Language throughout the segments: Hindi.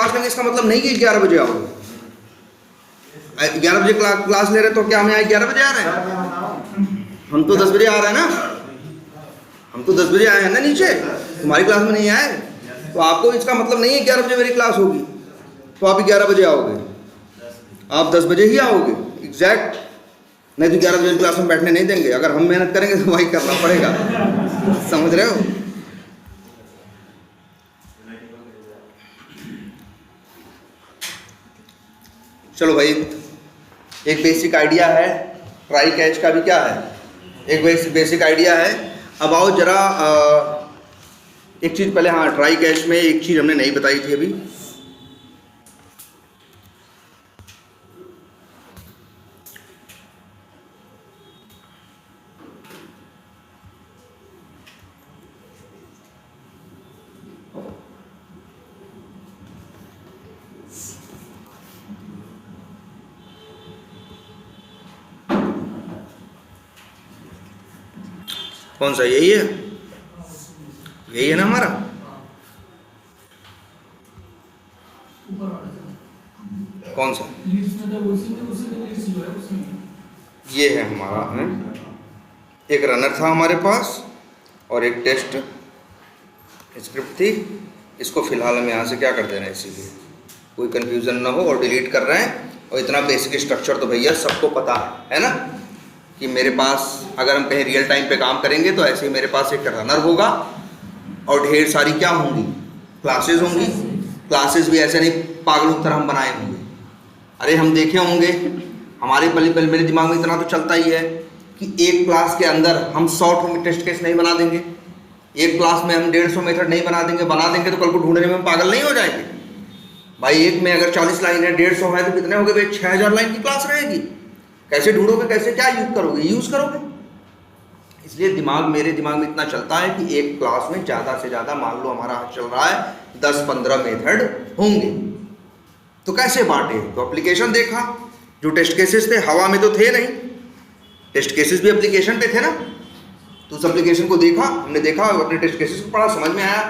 क्लास लेंगे इसका मतलब नहीं कि 11 बजे आओगे। 11 बजे क्लास ले रहे तो क्या हम यहाँ 11 बजे आ रहे हैं? हम तो 10 बजे आ रहे हैं ना, हम तो 10 बजे आए हैं ना नीचे, तुम्हारी क्लास में नहीं आए। तो आपको इसका मतलब नहीं है 11 बजे मेरी क्लास होगी तो आप 11 बजे आओगे, आप 10 बजे ही आओगे एग्जैक्ट। नहीं तो 11 बजे क्लास में बैठने नहीं देंगे। अगर हम मेहनत करेंगे तो वही करना पड़ेगा, समझ रहे हो? चलो भाई, एक बेसिक आइडिया है, ट्राई कैच का भी क्या है, एक बेसिक आइडिया है। अब आओ जरा एक चीज़ पहले, हाँ ट्राई कैच में एक चीज़ हमने नहीं बताई थी अभी। कौन सा? यही है, यही है ना हमारा। कौन सा? ये है हमारा है? एक रनर था हमारे पास और एक टेस्ट स्क्रिप्ट थी। इसको फिलहाल हम यहाँ से क्या कर दे रहे हैं, इसीलिए कोई कंफ्यूजन ना हो, और डिलीट कर रहे हैं। और इतना बेसिक स्ट्रक्चर तो भैया सबको पता है ना, कि मेरे पास अगर हम कहीं रियल टाइम पे काम करेंगे तो ऐसे ही मेरे पास एक रनर होगा और ढेर सारी क्या होंगी, क्लासेस होंगी। क्लासेस भी ऐसे नहीं पागलों की तरह हम बनाए होंगे। अरे हम देखे होंगे, हमारे पल मेरे दिमाग में इतना तो चलता ही है कि एक क्लास के अंदर हम 100 टेस्ट केस नहीं बना देंगे, एक क्लास में हम 150 मेथड नहीं बना देंगे तो कल को ढूंढने में हम पागल नहीं हो जाएंगे। भाई एक में अगर 40 लाइन है, 150 है, तो कितने हो गए भाई? 6000 लाइन की क्लास रहेगी। कैसे ढूंढोगे, कैसे क्या यूज करोगे? इसलिए मेरे दिमाग में इतना चलता है कि एक क्लास में ज़्यादा से ज़्यादा, मान लो हमारा चल रहा है 10-15 मेथड होंगे, तो कैसे बांटे? तो एप्लीकेशन देखा, जो टेस्ट केसेस थे हवा में तो थे नहीं, टेस्ट केसेस भी एप्लीकेशन पे थे ना। तो उस एप्लीकेशन को देखा, हमने देखा, अपने टेस्ट केसेस को पढ़ा, समझ में आया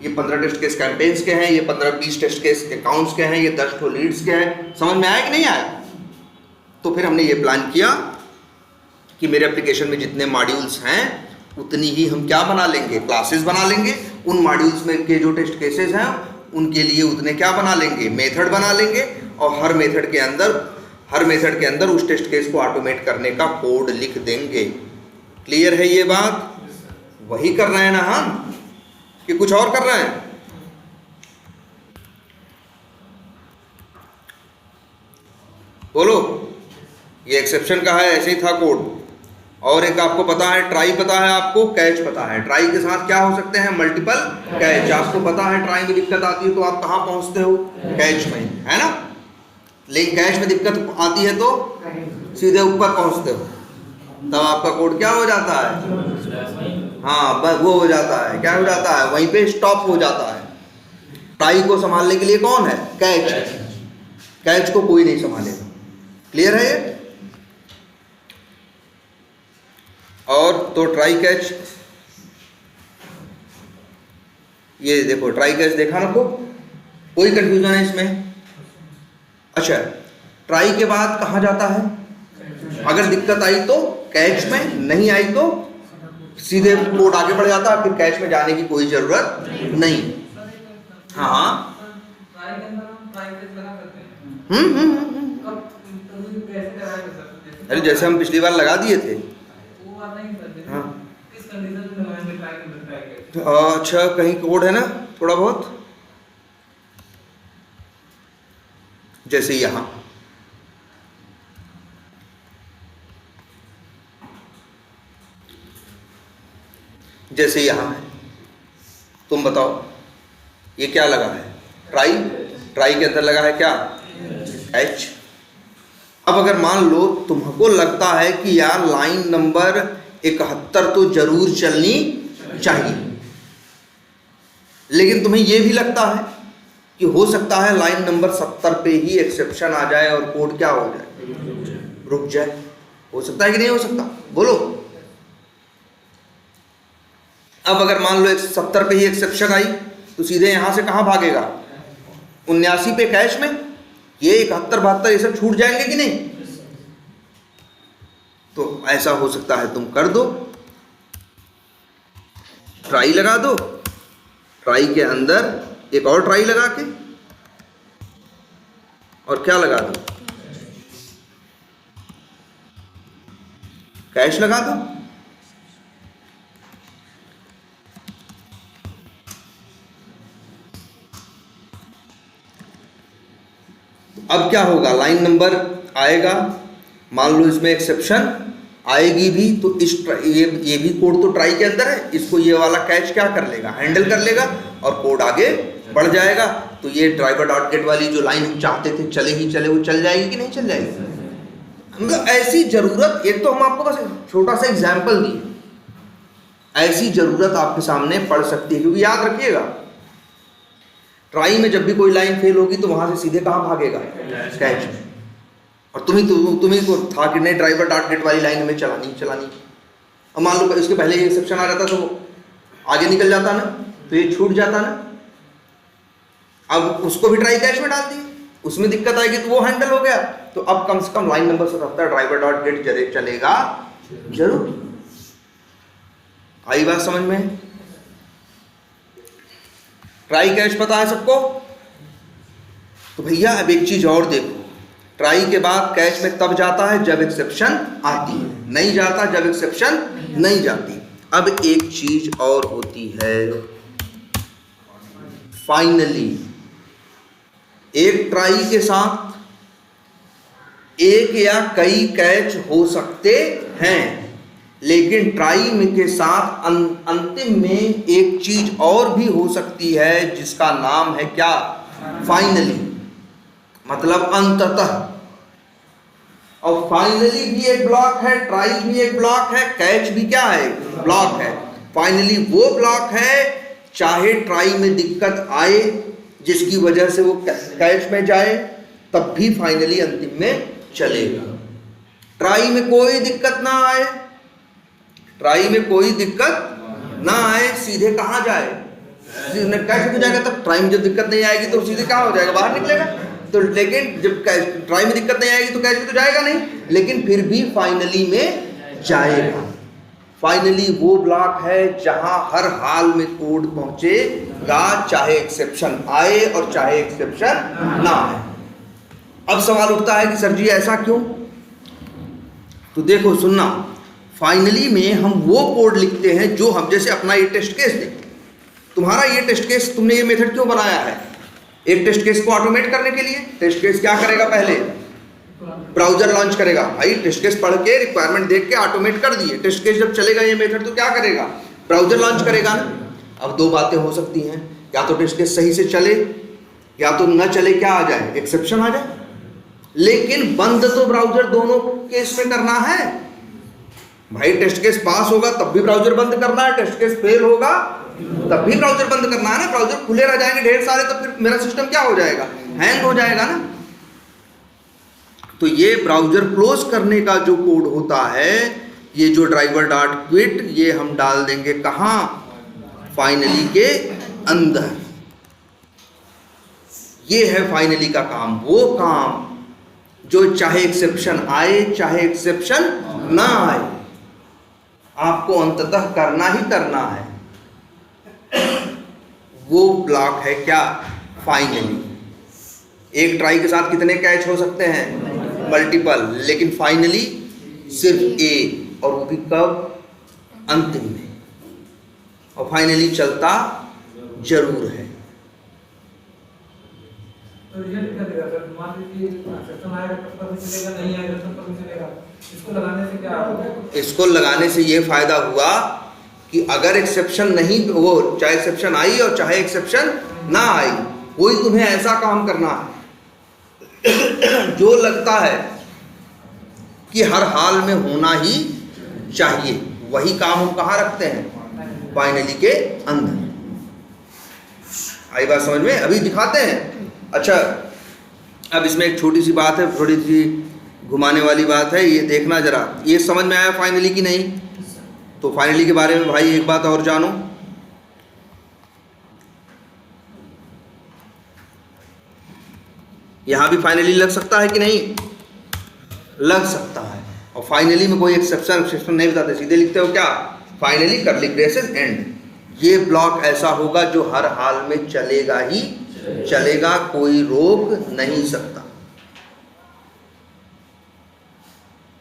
ये 15 टेस्ट केस कैंपेन्स के हैं, ये 15-20 टेस्ट केस अकाउंट्स के हैं, ये 10 ठो लीड्स के हैं। समझ में आया कि नहीं आया? तो फिर हमने ये प्लान किया कि मेरे एप्लीकेशन में जितने मॉड्यूल्स हैं उतनी ही हम क्या बना लेंगे, क्लासेस बना लेंगे। उन मॉड्यूल्स में के जो टेस्ट केसेस हैं उनके लिए उतने क्या बना लेंगे, मेथड बना लेंगे। और हर मेथड के अंदर उस टेस्ट केस को ऑटोमेट करने का कोड लिख देंगे। क्लियर है ये बात? वही कर रहे हैं ना हम, कि कुछ और कर रहे हैं? बोलो। ये एक्सेप्शन का है, ऐसे ही था कोड। और एक आपको पता है ट्राई, पता है आपको, कैच पता है। ट्राई के साथ क्या हो सकते हैं, मल्टीपल कैच। आपको पता है ट्राई में दिक्कत आती है तो आप कहाँ पहुंचते हो, कैच में, है ना। लेकिन कैच में दिक्कत आती है तो सीधे ऊपर पहुंचते हो, तब आपका कोड क्या हो जाता है, हाँ वो हो जाता है, क्या हो जाता है, वहीं पे स्टॉप हो जाता है। ट्राई को संभालने के लिए कौन है, कैच। कैच को कोई नहीं संभालेगा। क्लियर है ये? और तो ट्राई कैच, ये देखो ट्राई कैच देखा ना, कोई कंफ्यूजन है इसमें? अच्छा, ट्राई के बाद कहाँ जाता है? अगर दिक्कत आई तो कैच में, नहीं आई तो सीधे कोड आगे बढ़ जाता है, फिर कैच में जाने की कोई जरूरत नहीं। हाँ अरे जैसे हम पिछली बार लगा दिए थे। हाँ अच्छा, कहीं कोड है ना थोड़ा बहुत, जैसे यहां है। तुम बताओ ये क्या लगा है, ट्राई। ट्राई के अंदर लगा है क्या, एच। अब अगर मान लो तुमको लगता है कि यार लाइन नंबर 71 तो जरूर चलनी चाहिए, लेकिन तुम्हें यह भी लगता है कि हो सकता है लाइन नंबर 70 पे ही एक्सेप्शन आ जाए और कोड क्या हो जाए, रुक जाए। हो सकता है कि नहीं हो सकता, बोलो। अब अगर मान लो 70 पे ही एक्सेप्शन आई तो सीधे यहां से कहां भागेगा, 79 पे कैश में, ये 71 72 ये सब छूट जाएंगे कि नहीं? तो ऐसा हो सकता है तुम कर दो, ट्राई लगा दो, ट्राई के अंदर एक और ट्राई लगा के, और क्या लगा दो, कैश लगा दो। अब क्या होगा, लाइन नंबर आएगा, मान लो इसमें एक्सेप्शन आएगी भी, तो इस ये भी कोड तो ट्राई के अंदर है, इसको ये वाला कैच क्या कर लेगा, हैंडल कर लेगा, और कोड आगे बढ़ जाएगा। तो ये ड्राइवर डॉट गेट वाली जो लाइन हम चाहते थे चले ही चले, वो चल जाएगी कि नहीं चल जाएगी? मतलब ऐसी जरूरत, एक तो हम आपको बस छोटा सा एग्जाम्पल दिए, ऐसी जरूरत आपके सामने पड़ सकती है। क्योंकि याद रखिएगा, ट्राई में जब भी कोई लाइन फेल होगी तो वहां से सीधे कहां भागेगा, कैच में। और तुम्ही को था कि नहीं ड्राइवर डॉट गेट वाली लाइन में चलानी, और मान लो इसके पहले एक्सेप्शन आ जाता तो आगे निकल जाता ना, तो ये छूट जाता ना। अब उसको भी ट्राई कैच में डाल दिए, उसमें दिक्कत आएगी तो वो हैंडल हो गया। तो अब कम से कम line number 77 driver dot get चलेगा जरूर। आई बात समझ में? ट्राई कैच पता है सबको? तो भैया अब एक चीज और देखो, ट्राई के बाद कैच में तब जाता है जब एक्सेप्शन आती है, नहीं जाता जब एक्सेप्शन नहीं जाती। अब एक चीज और होती है, फाइनली एक ट्राई के साथ एक या कई कैच हो सकते हैं, लेकिन ट्राई में के साथ अंतिम में एक चीज और भी हो सकती है जिसका नाम है क्या, फाइनली, मतलब अंततः। और फाइनली भी एक ब्लॉक है, ट्राई भी एक ब्लॉक है, कैच भी क्या है, ब्लॉक है। फाइनली वो ब्लॉक है, चाहे ट्राई में दिक्कत आए जिसकी वजह से वो कैच में जाए, तब भी फाइनली अंतिम में चलेगा। ट्राई में कोई दिक्कत ना आए, ट्राई में कोई दिक्कत ना आए, सीधे कहां जाए, कैच हो जाएगा। तब ट्राई में जब दिक्कत नहीं आएगी तो सीधे कहां हो जाएगा, बाहर निकलेगा। तो लेकिन जब ट्राई में दिक्कत नहीं आएगी तो कैच में तो जाएगा नहीं, लेकिन फिर भी फाइनली में जाएगा। फाइनली वो ब्लॉक है जहां हर हाल में कोड पहुंचेगा, चाहे एक्सेप्शन आए और चाहे एक्सेप्शन ना आए। अब सवाल उठता है कि सर जी ऐसा क्यों? तो देखो सुनना, फाइनली में हम वो कोड लिखते हैं जो हम, जैसे अपना ये टेस्ट केस दे, तुम्हारा ये टेस्ट केस, तुमने ये मेथड क्यों बनाया है? एक टेस्ट केस को ऑटोमेट करने के लिए। टेस्ट केस क्या करेगा, पहले ब्राउजर लॉन्च करेगा। भाई टेस्ट केस पढ़ के रिक्वायरमेंट देख के ऑटोमेट कर दिए, टेस्ट केस जब चलेगा ये मेथड तो क्या करेगा, ब्राउजर लॉन्च करेगा ना। अब दो बातें हो सकती हैं, या तो टेस्ट केस सही से चले या तो न चले, क्या आ जाए, एक्सेप्शन आ जाए। लेकिन बंद तो ब्राउजर दोनों केस में करना है। भाई टेस्ट केस पास होगा तब भी ब्राउजर बंद करना है, टेस्ट केस फेल होगा तब भी ब्राउजर बंद करना है ना। ब्राउजर खुले रह जाएंगे ढेर सारे तो फिर मेरा सिस्टम क्या हो जाएगा, हैंग हो जाएगा ना। तो ये ब्राउजर क्लोज करने का जो कोड होता है, ये जो ड्राइवर डॉट क्विट, ये हम डाल देंगे कहां, फाइनली के अंदर। ये है फाइनली का काम, वो काम जो चाहे एक्सेप्शन आए चाहे एक्सेप्शन ना आए, आपको अंततः करना ही करना है। वो ब्लॉक है क्या, फाइनली। एक ट्राई के साथ कितने कैच हो सकते हैं, मल्टीपल, लेकिन फाइनली सिर्फ एक, और वो भी कब, अंतिम में। और फाइनली चलता जरूर है। तो रिजल्ट क्या देगा सर? मान लीजिए एक्सेप्शन आएगा तब भी चलेगा, नहीं आएगा तब भी चलेगा। इसको लगाने से क्या होगा? इसको लगाने से ये फायदा हुआ कि अगर एक्सेप्शन नहीं, वो चाहे एक्सेप्शन आई और चाहे एक्सेप्शन ना आई, कोई तुम्हें ऐसा काम करना है जो लगता है कि हर हाल में होना ही चाहिए, वही काम हम कहाँ रखते हैं, फाइनली के अंदर। आई बात समझ में? अभी दिखाते हैं। अच्छा, अब इसमें एक छोटी सी बात है, थोड़ी सी घुमाने वाली बात है, ये देखना जरा, ये समझ में आया फाइनली की नहीं? तो फाइनली के बारे में भाई एक बात और जानो, यहां भी फाइनली लग सकता है कि नहीं? लग सकता है। और फाइनली में कोई एक्सेप्शन नहीं बताते, सीधे लिखते हो क्या? Finally curly braces and. ये ब्लॉक ऐसा होगा जो हर हाल में चलेगा ही चलेगा, कोई रोक नहीं सकता।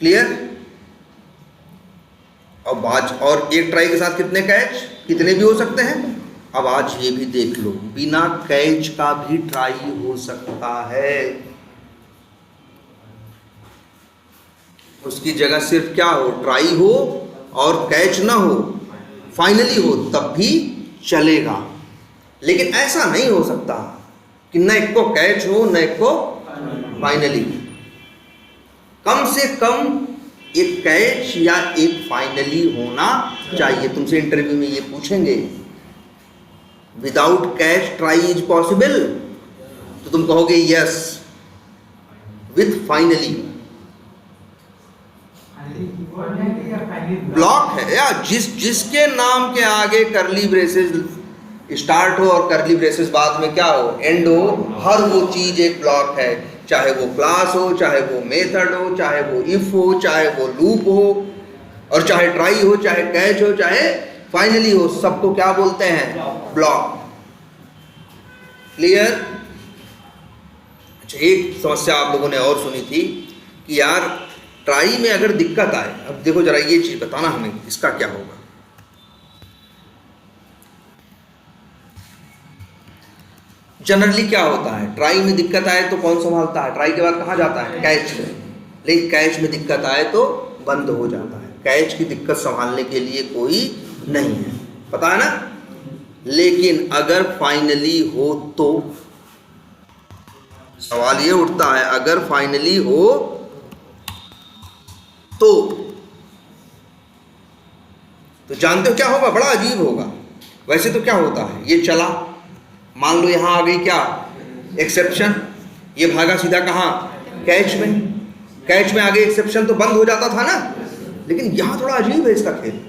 क्लियर? अब आज और एक ट्राई के साथ कितने कैच, कितने भी हो सकते हैं। अब आज ये भी देख लो, बिना कैच का भी ट्राई हो सकता है। उसकी जगह सिर्फ क्या हो? ट्राई हो और कैच ना हो, फाइनली हो, तब भी चलेगा। लेकिन ऐसा नहीं हो सकता कि न एक को कैच हो न एक को फाइनली। कम से कम एक कैच या एक फाइनली होना चाहिए। तुमसे इंटरव्यू में ये पूछेंगे, without catch try is possible, तो तुम कहोगे यस, विथ फाइनली। ब्लॉक है या जिसके नाम के आगे करली ब्रेसेस स्टार्ट हो और करली ब्रेसेस बाद में क्या हो? एंड हो, हर वो चीज एक ब्लॉक है। चाहे वो क्लास हो, चाहे वो मेथड हो, चाहे वो इफ हो, चाहे वो लूप हो, और चाहे ट्राई हो, चाहे कैच हो, चाहे फाइनली हो, सबको क्या बोलते हैं? ब्लॉक। क्लियर? अच्छा, एक समस्या आप लोगों ने और सुनी थी कि यार ट्राई में अगर दिक्कत आए, अब देखो जरा ये चीज बताना हमें, इसका क्या होगा। जनरली क्या होता है, ट्राई में दिक्कत आए तो कौन संभालता है? ट्राई के बाद कहाँ जाता है? कैच में। लेकिन कैच में दिक्कत आए तो बंद हो जाता है। कैच की दिक्कत संभालने के लिए कोई नहीं है, पता है ना। लेकिन अगर फाइनली हो तो सवाल ये उठता है, अगर फाइनली हो तो जानते हो क्या होगा? बड़ा अजीब होगा। वैसे तो क्या होता है, ये चला, मान लो यहां आ गई क्या? एक्सेप्शन। ये भागा सीधा कहां? कैच में। कैच में आ गई एक्सेप्शन तो बंद हो जाता था ना। लेकिन यहां थोड़ा अजीब है इसका खेल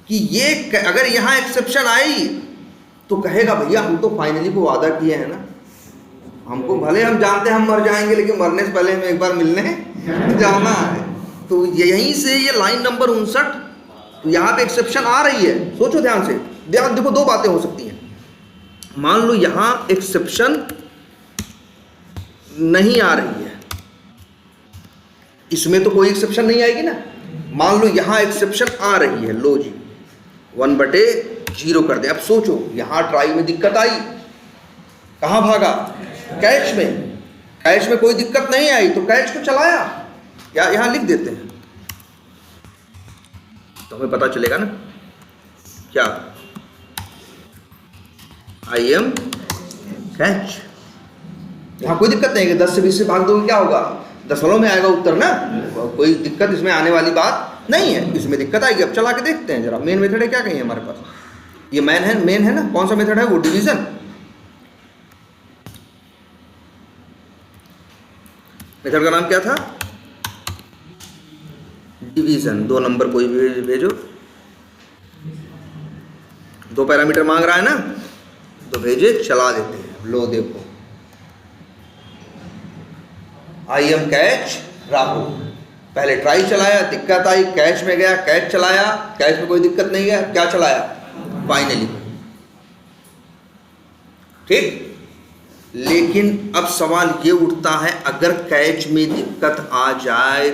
कि ये अगर यहां एक्सेप्शन आई तो कहेगा भैया हम तो फाइनली को वादा किए हैं ना, हमको भले हम जानते हैं हम मर जाएंगे, लेकिन मरने से पहले हमें एक बार मिलने जाना है। तो यहीं से ये लाइन नंबर 59, तो यहाँ पे एक्सेप्शन आ रही है। सोचो ध्यान से, देखो दो बातें हो सकती हैं। मान लो यहां एक्सेप्शन नहीं आ रही है, इसमें तो कोई एक्सेप्शन नहीं आएगी ना। मान लो यहां एक्सेप्शन आ रही है, लो जी 1/0 कर दे। अब सोचो यहां ट्राई में दिक्कत आई, कहां भागा? कैच में। कैच में कोई दिक्कत नहीं आई तो कैच को चलाया, या यहां लिख देते हैं तो हमें पता चलेगा ना क्या? I am catch. यहां कोई दिक्कत नहीं है कि 10 से 20 से भाग दोगे क्या होगा? दशमलव में आएगा उत्तर ना, कोई दिक्कत इसमें आने वाली बात नहीं है। इसमें दिक्कत आएगी। अब चला के देखते हैं जरा, मेन मेथड है क्या कहीं हमारे पास? ये मेन है ना। कौन सा मेथड है वो? डिवीजन। मेथड का नाम क्या था? डिवीजन। 2 नंबर कोई भी भेजो, 2 पैरामीटर मांग रहा है ना, तो भेजे, चला देते हैं। लो देखो, आई एम कैच राहुल। पहले ट्राई चलाया, दिक्कत आई, कैच में गया, कैच चलाया, कैच में कोई दिक्कत नहीं है, क्या चलाया? फाइनली। ठीक। लेकिन अब सवाल ये उठता है, अगर कैच में दिक्कत आ जाए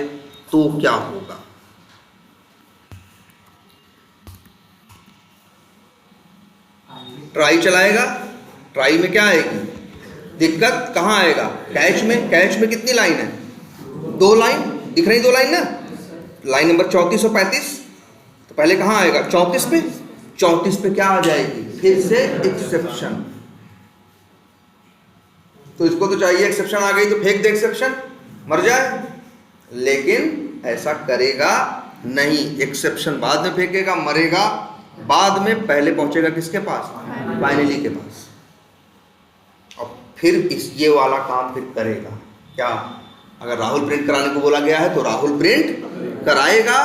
तो क्या होगा? ट्राई चलाएगा, ट्राई में क्या आएगी? दिक्कत कहां आएगा? कैच में। कैच में कितनी लाइन है? 2 लाइन दिख रही, 2 लाइन ना। लाइन नंबर 34 और 35। तो पहले कहां आएगा? 34 पे। 34 पे क्या आ जाएगी? फिर से एक्सेप्शन। तो इसको तो चाहिए एक्सेप्शन आ गई तो फेंक दे एक्सेप्शन, मर जाए। लेकिन ऐसा करेगा नहीं, एक्सेप्शन बाद में फेंकेगा, मरेगा बाद में, पहले पहुंचेगा किसके पास? फाइनली के पास। और फिर ये वाला काम फिर करेगा क्या? अगर राहुल प्रिंट कराने को बोला गया है तो राहुल प्रिंट कराएगा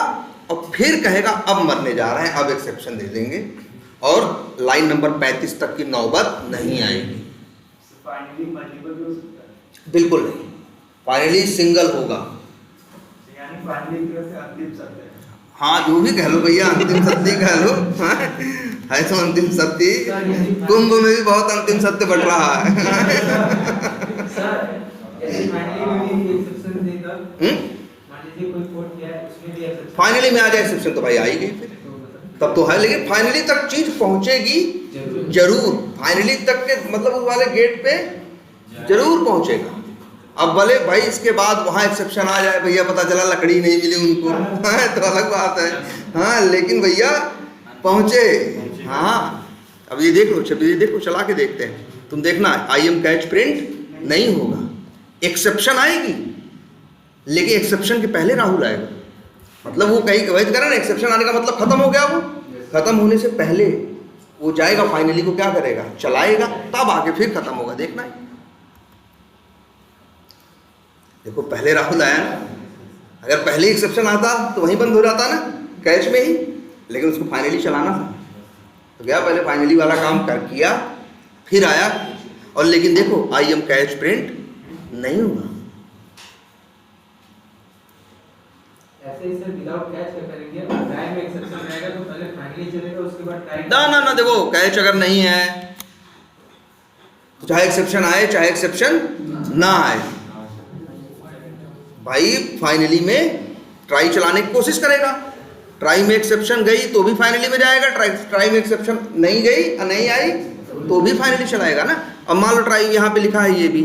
और फिर कहेगा अब मरने जा रहे हैं, अब एक्सेप्शन दे देंगे और लाइन नंबर 35 तक की नौबत नहीं आएगी। बिल्कुल नहीं, फाइनली सिंगल होगा। यानी फाइनली की वजह से अंतिम सत्य है। हाँ, जो भी कह लो भैया, अंतिम सत्य कह लो। हाँ, है तो अंतिम सत्य। कुंभ में भी बहुत अंतिम सत्य बट रहा है। सर यदि फाइनली में भी एक्सेप्शन दे मान लीजिए कोई कोर्ट किया है उसमें भी एक्सेप्शन, फाइनली में आ जाए एक्सेप्शन तो भाई आएगी फिर, तब तो है। लेकिन फाइनली तक चीज पहुंचेगी जरूर, फाइनली तक के मतलब उस वाले गेट पे जरूर पहुंचेगा। अब भले भाई इसके बाद वहां एक्सेप्शन आ जाए, भैया पता चला लकड़ी नहीं मिली उनको, हाँ, तो अलग बात है। हाँ, लेकिन भैया पहुंचे। हाँ, अब ये देख लो, ये देखो, चला के देखते हैं। तुम देखना, आई एम कैच प्रिंट नहीं होगा, एक्सेप्शन आएगी, लेकिन एक्सेप्शन के पहले राहुल आएगा। मतलब वो कहीं वही करें ना, एक्सेप्शन आने का मतलब खत्म हो गया, वो खत्म होने से पहले वो जाएगा फाइनली को क्या करेगा, चलाएगा, तब आके फिर खत्म होगा। देखना है, देखो पहले राहुल आया ना, अगर पहले एक्सेप्शन आता तो वहीं बंद हो जाता ना, कैच में ही, लेकिन उसको फाइनली चलाना था तो गया, पहले फाइनली वाला काम कर किया, फिर आया। और लेकिन देखो आई एम कैच प्रिंट नहीं होगा। ऐसे ही सर विदाउट कैच करेंगे, टाइम में एक्सेप्शन रहेगा तो पहले फाइनली चलेगा, उसके बाद टाइम ना, देखो कैच अगर नहीं है तो चाहे एक्सेप्शन आए चाहे एक्सेप्शन ना आए, भाई फाइनली में ट्राई चलाने की कोशिश करेगा। ट्राई में एक्सेप्शन गई तो भी फाइनली में जाएगा, ट्राई में एक्सेप्शन नहीं गई, नहीं आई तो भी फाइनली चलाएगा ना। अब मान लो ट्राई यहाँ पे लिखा है, ये भी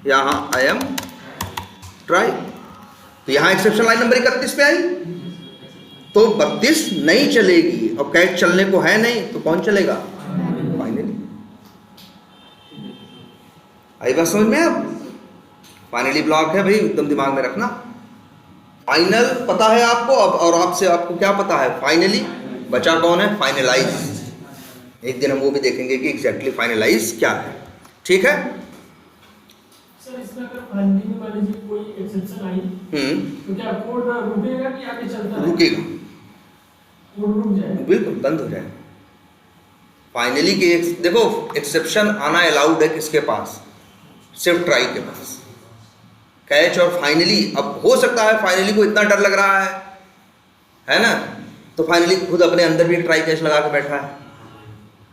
यहाँ आई एम ट्राई, तो यहाँ एक्सेप्शन लाइन नंबर 31 पे आई, तो 32 नहीं चलेगी। और कैच चलने को है नहीं तो कौन चलेगा, फाइनली। आई बात समझ में? अब फाइनली ब्लॉक है भाई, एकदम दिमाग में रखना। फाइनल पता है आपको अब, और आपसे आपको क्या पता है, फाइनली बचा कौन है, फाइनलाइज। एक दिन हम वो भी देखेंगे कि एग्जैक्टली फाइनलाइज क्या है। ठीक है सर, इसमें अगर फाइनली में मान लीजिए कोई एक्सेप्शन आई तो क्या कोड रुकेगा कि आगे चलता रहेगा? रुकेगा, कोड रुक जाएगा, बिल्कुल बंद हो जाएगा। फाइनली के देखो एक्सेप्शन आना अलाउड है किसके पास, सिर्फ ट्राई के पास। कैच और फाइनली, अब हो सकता है फाइनली को इतना डर लग रहा है ना, तो फाइनली खुद अपने अंदर भी ट्राई कैच लगा के बैठा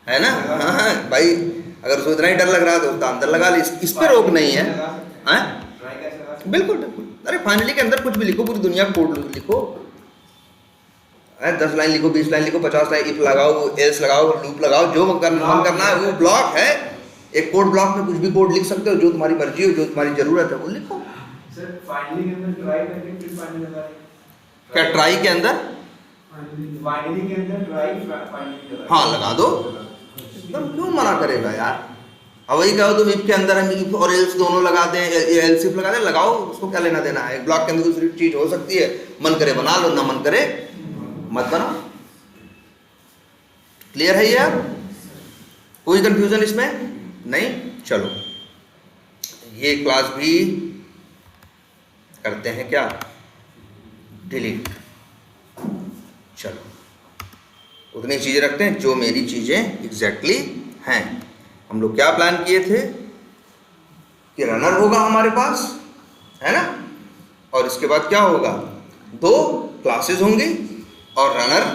है ना। हाँ भाई, अगर उसको इतना ही डर लग रहा है तो उसका अंदर लगा ले, इस पे रोक नहीं है। हाँ बिल्कुल बिल्कुल, अरे फाइनली के अंदर कुछ भी लिखो, पूरी दुनिया कोड लिखो, 10 लाइन लिखो, 20 लाइन लिखो, 50 लाइन, इफ लगाओ, एल्स लगाओ, लूप लगाओ, जो मन करना है। वो ब्लॉक है, एक कोड ब्लॉक में कुछ भी कोड लिख सकते हो, जो तुम्हारी मर्जी हो, जो तुम्हारी जरूरत है वो लिखो। सर फाइनली के अंदर ट्राई करके फिर फाइनली लगा दें। क्या ट्राई के अंदर, फाइनली के अंदर ट्राई फाइनली लगा, हाँ लगा दो, एकदम क्यों मना करेगा यार। अब वही कहो तुम इफ के अंदर हम इफ और एल्स दोनों लगा दें, एल्स इफ लगा दें, लगाओ, उसको क्या लेना देना है। एक ब्लॉक के अंदर दूसरी चीज हो सकती है, मन करे बना लो, ना मन करे मत बनाओ। क्लियर है यार, कोई कंफ्यूजन इसमें नहीं? चलो ये क्लास भी करते हैं क्या, डिलीट। चलो उतनी चीज़ें रखते हैं जो मेरी चीज़ें एग्जैक्टली हैं। हम लोग क्या प्लान किए थे कि रनर होगा हमारे पास, है ना, और इसके बाद क्या होगा, 2 क्लासेस होंगी और रनर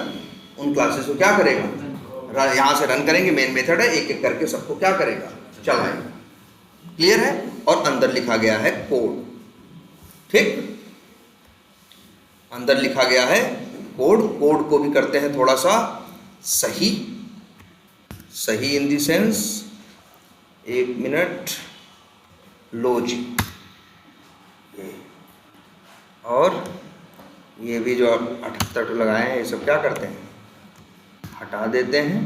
उन क्लासेस को क्या करेगा, यहाँ से रन करेंगे, मेन मेथड है, एक एक करके सबको क्या करेगा, चलाएगा। क्लियर है? और अंदर लिखा गया है कोड, ठीक, अंदर लिखा गया है कोड। कोड को भी करते हैं थोड़ा सा सही, सही इन दी सेंस, 1 मिनट, लो जी। और ये भी जो आप 78 लगाए हैं, ये सब क्या करते हैं, हटा देते हैं।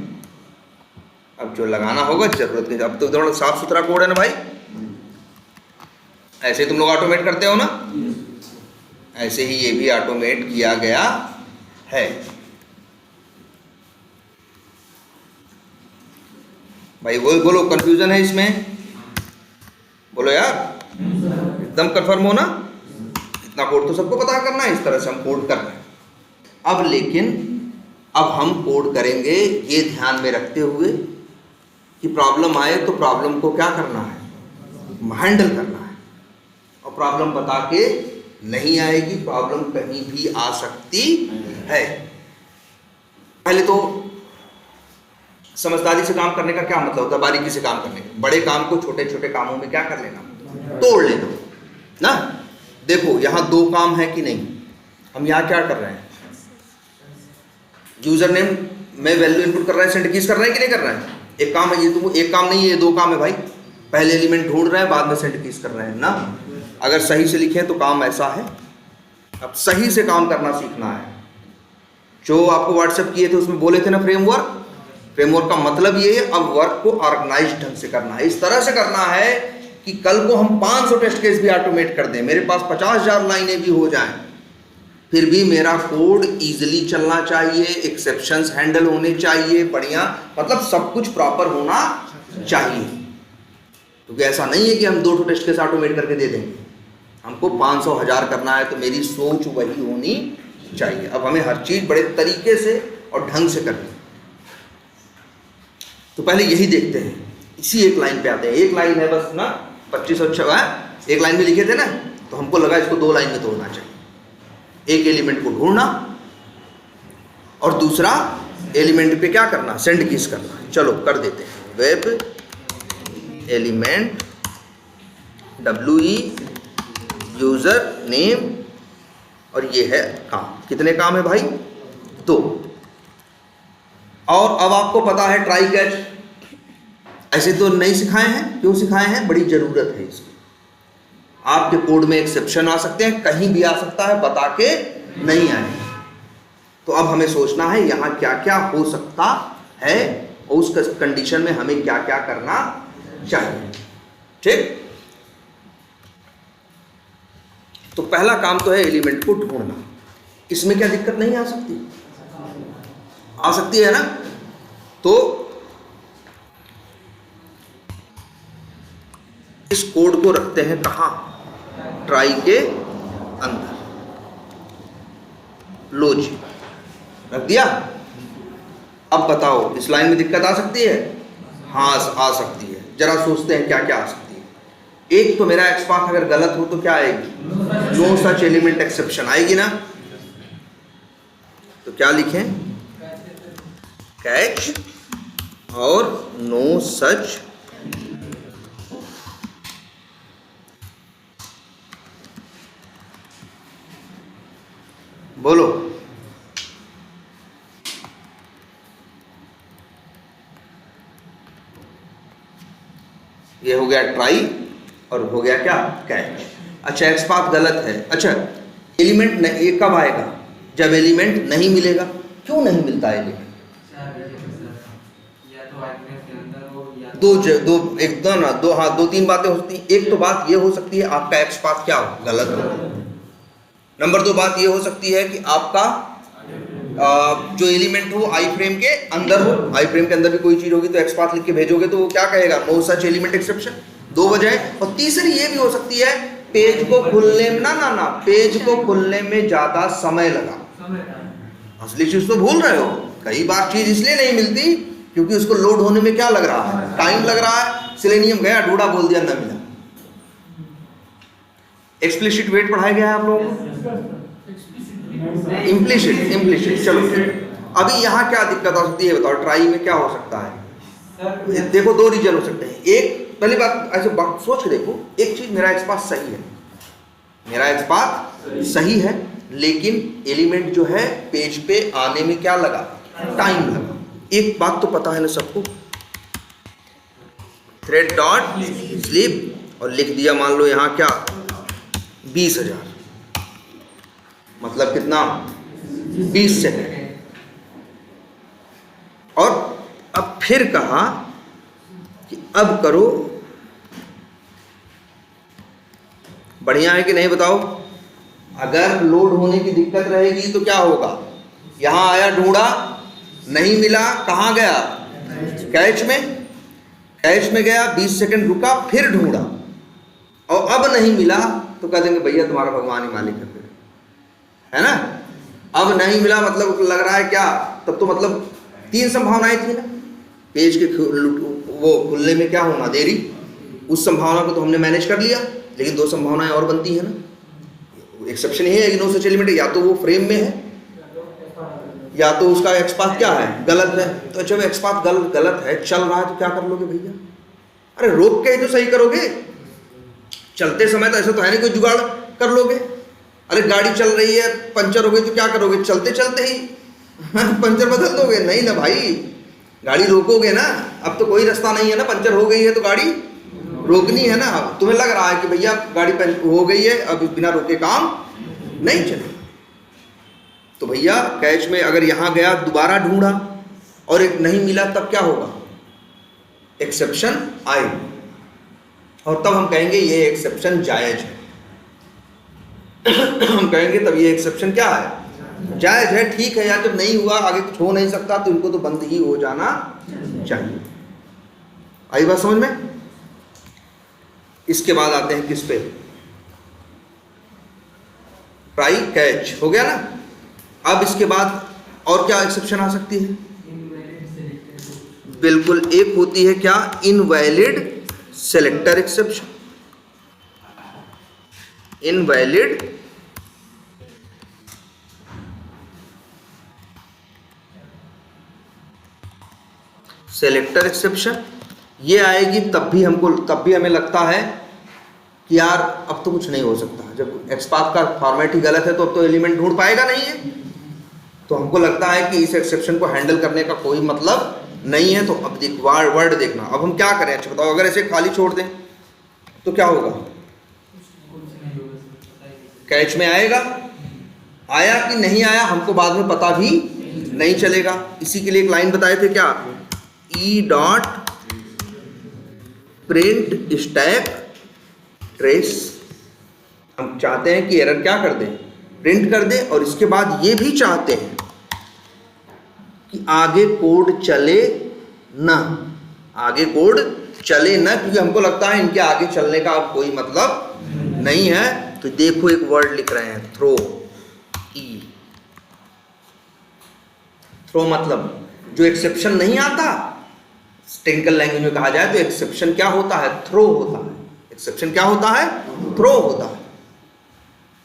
अब जो लगाना होगा जरूरत नहीं, अब तो थोड़ा साफ सुथरा कोड है ना भाई, ऐसे तुम लोग ऑटोमेट करते हो ना, ऐसे ही ये भी ऑटोमेट किया गया है। भाई बोलो कंफ्यूजन है इसमें, बोलो यार, एकदम कंफर्म हो ना। इतना कोड तो सबको पता करना है, इस तरह से हम कोड कर रहे हैं। अब लेकिन अब हम कोड करेंगे ये ध्यान में रखते हुए कि प्रॉब्लम आए तो प्रॉब्लम को क्या करना है, हैंडल करना है, और प्रॉब्लम बता के नहीं आएगी, प्रॉब्लम कहीं भी आ सकती है। पहले तो समझदारी से काम करने का क्या मतलब होता है, बारीकी से काम करने का, बड़े काम को छोटे छोटे कामों में क्या कर लेना, तोड़ लेना ना। देखो यहाँ दो काम है कि नहीं, हम यहाँ क्या कर रहे हैं, यूजर नेम में वैल्यू इनपुट कर रहे हैं, सेंड कीज कर रहे हैं कि नहीं कर रहे हैं। एक काम है ये, तो एक काम नहीं है, ये दो काम है भाई। पहले एलिमेंट ढूंढ रहे हैं, बाद में सेंड कीज कर रहे हैं ना। अगर सही से लिखें तो काम ऐसा है। अब सही से काम करना सीखना है। जो आपको व्हाट्सएप किए थे उसमें बोले थे ना फ्रेमवर्क, फ्रेमवर्क का मतलब ये है अब वर्क को ऑर्गेनाइज ढंग से करना है। इस तरह से करना है कि कल को हम 500 टेस्ट केस भी ऑटोमेट कर दें, मेरे पास 50,000 लाइनें भी हो जाएं, फिर भी मेरा कोड इजीली चलना चाहिए, एक्सेप्शंस हैंडल होने चाहिए, बढ़िया, मतलब सब कुछ प्रॉपर होना चाहिए। क्योंकि ऐसा नहीं है कि हम 2 टेस्ट केस ऑटोमेट करके दे देंगे, हमको 500 1000 करना है, तो मेरी सोच वही होनी चाहिए। अब हमें हर चीज बड़े तरीके से और ढंग से करनी। तो पहले यही देखते हैं, इसी एक लाइन पे आते हैं। एक लाइन है बस ना, 2506 एक लाइन में लिखे थे ना, तो हमको लगा इसको 2 लाइन में तोड़ना चाहिए। एक एलिमेंट को ढूंढना और दूसरा एलिमेंट पे क्या करना, सेंड कीज करना। चलो कर देते हैं। Web element WE user name, और ये है काम। कितने काम है भाई, 2। और अब आपको पता है ट्राई कैच, ऐसे तो नहीं सिखाए हैं, क्यों सिखाए हैं, बड़ी जरूरत है इसकी। आपके कोड में एक्सेप्शन आ सकते हैं, कहीं भी आ सकता है, बता के नहीं आए। तो अब हमें सोचना है यहाँ क्या क्या हो सकता है और उस कंडीशन में हमें क्या क्या करना चाहिए। ठीक, तो पहला काम तो है एलिमेंट को ढूंढना। इसमें क्या दिक्कत नहीं आ सकती, आ सकती है ना। तो इस कोड को रखते हैं कहां, ट्राई के अंदर। लो जी, रख दिया। अब बताओ इस लाइन में दिक्कत आ सकती है, हाँ आ सकती है। जरा सोचते हैं क्या क्या आ सकती है। एक तो मेरा एक्सपाथ अगर गलत हो तो क्या आएगी, नो सच एलिमेंट एक्सेप्शन आएगी ना। तो क्या लिखें, कैच और नो सच बोलो। ये हो गया ट्राई और हो गया क्या, कैच। अच्छा एक्सपाथ गलत है। अच्छा एलिमेंट ये कब आएगा, जब एलिमेंट नहीं मिलेगा। क्यों नहीं मिलता एलिमेंट, दो एकदम ना दो, हाँ 2-3 बातें हो सकती हैं। एक तो बात ये हो सकती है आपका एक्सपाथ क्या हो, गलत हो। नंबर 2 बात ये हो सकती है कि आपका जो एलिमेंट हो आई फ्रेम के अंदर हो। आई फ्रेम के अंदर भी कोई चीज होगी तो एक्सपाथ लिख के भेजोगे तो वो क्या कहेगा, नो सच एलिमेंट एक्सेप्शन। 2 वजह। और तीसरी ये भी हो सकती है पेज को खुलने में ना पेज को खुलने में ज्यादा समय लगा। असली चीज तो भूल रहे हो। कई बार चीज इसलिए नहीं मिलती क्योंकि उसको लोड होने में क्या लग रहा है, टाइम लग रहा है। सेलेनियम गया ढूंढा, बोल दिया ना मिला। एक्सप्लिसिट वेट पढ़ाया गया है आप लोगों को, इम्प्लिसिट। चलो अभी यहाँ क्या दिक्कत आ सकती है बताओ, ट्राई में क्या हो सकता है। देखो 2 रीजन हो सकते हैं। एक पहली बात ऐसे सोच के देखो, एक चीज मेरा एक्सपाथ सही है, मेरा एक्सपाथ सही है, लेकिन एलिमेंट जो है पेज पे आने में क्या लगा, टाइम लगा। एक बात तो पता है ना सबको, थ्रेड डॉट स्लीप और लिख दिया मान लो यहाँ क्या 20,000, मतलब कितना 20 सेकेंड। और अब फिर कहा कि अब करो, बढ़िया है कि नहीं बताओ। अगर लोड होने की दिक्कत रहेगी तो क्या होगा, यहां आया ढूंढा नहीं मिला, कहां गया कैच में गया, 20 सेकंड रुका, फिर ढूंढा और अब नहीं मिला तो कह देंगे भैया तुम्हारा भगवान ही मालिक है ना। अब नहीं मिला मतलब लग रहा है क्या, तब तो मतलब 3 संभावनाएं थी ना, पेज के वो खुलने में क्या होना, देरी। उस संभावना को तो हमने मैनेज कर लिया, लेकिन दो संभावनाएं और बनती है ना। एक्सेप्शन ये है कि नो सच एलिमेंट, या तो वो फ्रेम में है या तो उसका एक्स पाथ क्या है, गलत है। तो जब एक्स पाथ गलत है, चल रहा है, तो क्या कर लोगे भैया? अरे रोक के ही तो सही करोगे। चलते समय तो ऐसा तो है नहीं कोई जुगाड़ कर लोगे। अरे गाड़ी चल रही है, पंचर हो गई तो क्या करोगे? चलते चलते ही पंचर बदल दोगे? नहीं ना भाई, गाड़ी रोकोगे ना। अब तो कोई रास्ता नहीं है ना, पंचर हो गई है तो गाड़ी रोकनी है ना। तुम्हें लग रहा है कि भैया गाड़ी हो गई है, अब बिना रोके काम नहीं चले, तो भैया कैच में अगर यहाँ गया, दोबारा ढूंढा और एक नहीं मिला, तब क्या होगा? एक्सेप्शन आए, और तब हम कहेंगे ये एक्सेप्शन जायज है। हम कहेंगे तब ये एक्सेप्शन क्या है? जायज है, ठीक है यार। जब नहीं हुआ, आगे कुछ हो नहीं सकता, तो इनको तो बंद ही हो जाना चाहिए। आई बात समझ में? इसके बाद आते हैं किस पे? ट्राई कैच हो गया ना। अब इसके बाद और क्या एक्सेप्शन आ सकती है? बिल्कुल, एक होती है क्या? Invalid selector exception. Invalid selector exception, ये आएगी तब भी हमें लगता है कि यार अब तो कुछ नहीं हो सकता। जब एक्स पाथ का फॉर्मेट ही गलत है, तो अब तो एलिमेंट ढूंढ पाएगा नहीं है, तो हमको लगता है कि इस एक्सेप्शन को हैंडल करने का कोई मतलब नहीं है। तो अब वर्ड देखना, अब हम क्या करें? अच्छा बताओ, अगर ऐसे खाली छोड़ दें तो क्या होगा? कैच में आएगा, आया कि नहीं आया हमको बाद में पता भी नहीं चलेगा। इसी के लिए एक लाइन बताए थे क्या? E dot print stack trace. हम चाहते हैं कि एरर क्या कर दें? प्रिंट कर दें, और इसके बाद ये भी चाहते हैं कि आगे कोड चले ना, आगे कोड चले ना, क्योंकि हमको लगता है इनके आगे चलने का अब कोई मतलब नहीं है। तो देखो एक वर्ड लिख रहे हैं, थ्रो। ई थ्रो मतलब जो एक्सेप्शन नहीं आता, टेक्निकल लैंग्वेज में कहा जाए तो एक्सेप्शन क्या होता है? थ्रो होता है। एक्सेप्शन क्या होता है? थ्रो होता है।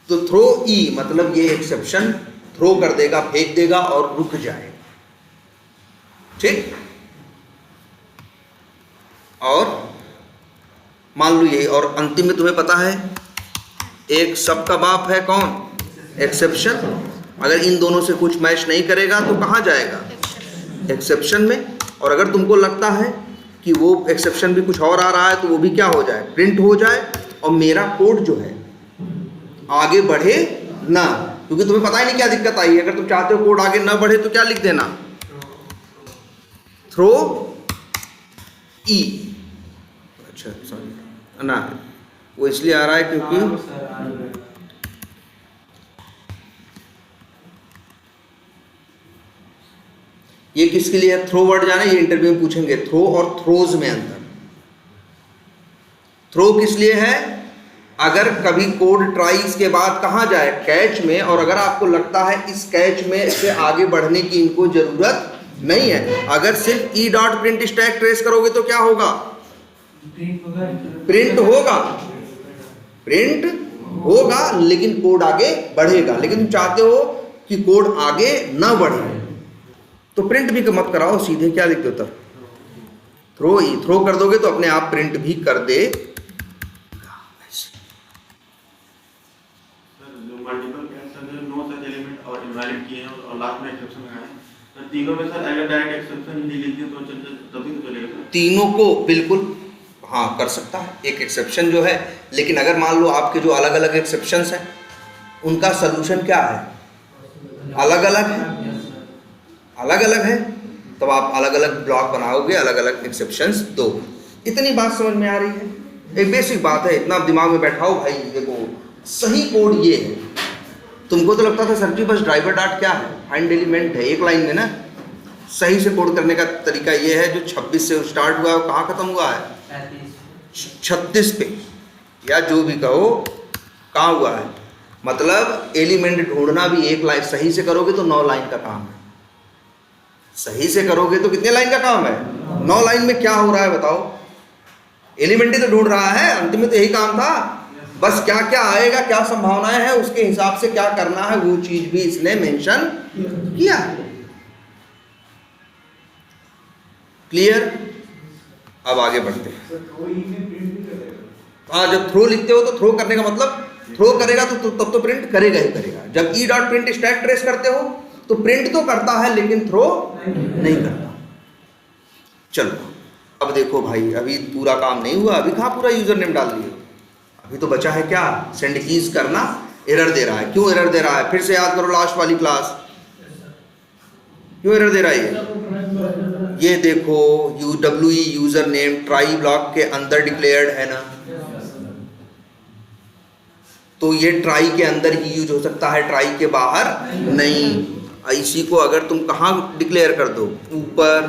तो थ्रो ई मतलब ये एक्सेप्शन थ्रो कर देगा, फेंक देगा और रुक जाएगा। ठीक। और मान लो ये, और अंतिम में तुम्हें पता है एक सब का बाप है कौन? एक्सेप्शन। अगर इन दोनों से कुछ मैच नहीं करेगा तो कहाँ जाएगा? एक्सेप्शन में। और अगर तुमको लगता है कि वो एक्सेप्शन भी कुछ और आ रहा है, तो वो भी क्या हो जाए? प्रिंट हो जाए, और मेरा कोड जो है आगे बढ़े ना, क्योंकि तुम्हें पता ही नहीं क्या दिक्कत आई है। अगर तुम चाहते हो कोड आगे ना बढ़े तो क्या लिख देना? थ्रो ई। अच्छा सॉरी ना, वो इसलिए आ रहा है क्योंकि ये किसके लिए है? थ्रो वर्ड जाना, ये इंटरव्यू में पूछेंगे। थ्रो और थ्रोज में अंतर। थ्रो किस लिए है? अगर कभी कोड ट्राइज के बाद कहाँ जाए? कैच में। और अगर आपको लगता है इस कैच में से आगे बढ़ने की इनको जरूरत नहीं है, अगर सिर्फ E dot print stack trace करोगे तो क्या होगा? प्रिंट होगा, प्रिंट होगा, लेकिन कोड आगे बढ़ेगा। लेकिन तुम चाहते हो कि कोड आगे ना बढ़े, तो प्रिंट भी मत कराओ, सीधे क्या लिख दो तब? थ्रो ई। थ्रो कर दोगे तो अपने आप प्रिंट भी कर दे। Multiple cancel no such element और इनवैलिड किए हैं और लास्ट में एक्सेप्शन लगाए हैं, तो तीनों में सर अगर डायरेक्ट एक्सेप्शन नहीं लिख दिए तो तभी तो चलेगा सर? तीनों को बिल्कुल हाँ कर सकता है एक एक्सेप्शन जो है। लेकिन अगर मान लो आपके जो अलग अलग एक्सेप्शंस हैं, उनका सलूशन क्या है? अलग अलग है, अलग अलग है, तब आप अलग अलग ब्लॉक बनाओगे, अलग अलग एक्सेप्शंस दो। इतनी बात समझ में आ रही है? एक बेसिक बात है, इतना दिमाग में बैठाओ भाई। देखो सही कोड ये है। तुमको तो लगता था सर जी बस ड्राइवर डॉट क्या है? फाइंड एलिमेंट है, एक लाइन में ना। सही से कोड करने का तरीका ये है, जो 26 से स्टार्ट हुआ है वो कहाँ खत्म हुआ है? 36 पे, या जो भी कहो कहाँ हुआ है। मतलब एलिमेंट ढूंढना भी एक लाइन, सही से करोगे तो 9 लाइन का काम है। सही से करोगे तो कितने लाइन का काम है? 9 लाइन में क्या हो रहा है बताओ? एलिमेंट ही तो ढूंढ रहा है, अंत में तो यही काम था। बस क्या क्या आएगा, क्या संभावनाएं हैं, उसके हिसाब से क्या करना है वो चीज भी इसने मेंशन किया है। क्लियर? अब आगे बढ़ते हैं। हाँ, जब थ्रो लिखते हो तो थ्रो करने का मतलब थ्रो करेगा तो तब तो प्रिंट करेगा ही करेगा। जब E dot print stack trace करते हो तो प्रिंट तो करता है लेकिन थ्रो नहीं करता। चलो अब देखो भाई, अभी पूरा काम नहीं हुआ, अभी कहाँ पूरा यूजर नेम डाल दिए, अभी तो बचा है क्या, सेंड कीज करना। एरर दे रहा है, क्यों एरर दे रहा है? फिर से याद करो लास्ट वाली क्लास, क्यों एरर दे रहा है ये देखो, UWE user name try block के अंदर डिक्लेयर्ड है ना, तो ये ट्राई के अंदर ही यूज हो सकता है, ट्राई के बाहर नहीं। इसी को अगर तुम कहाँ डिक्लेयर कर दो, ऊपर,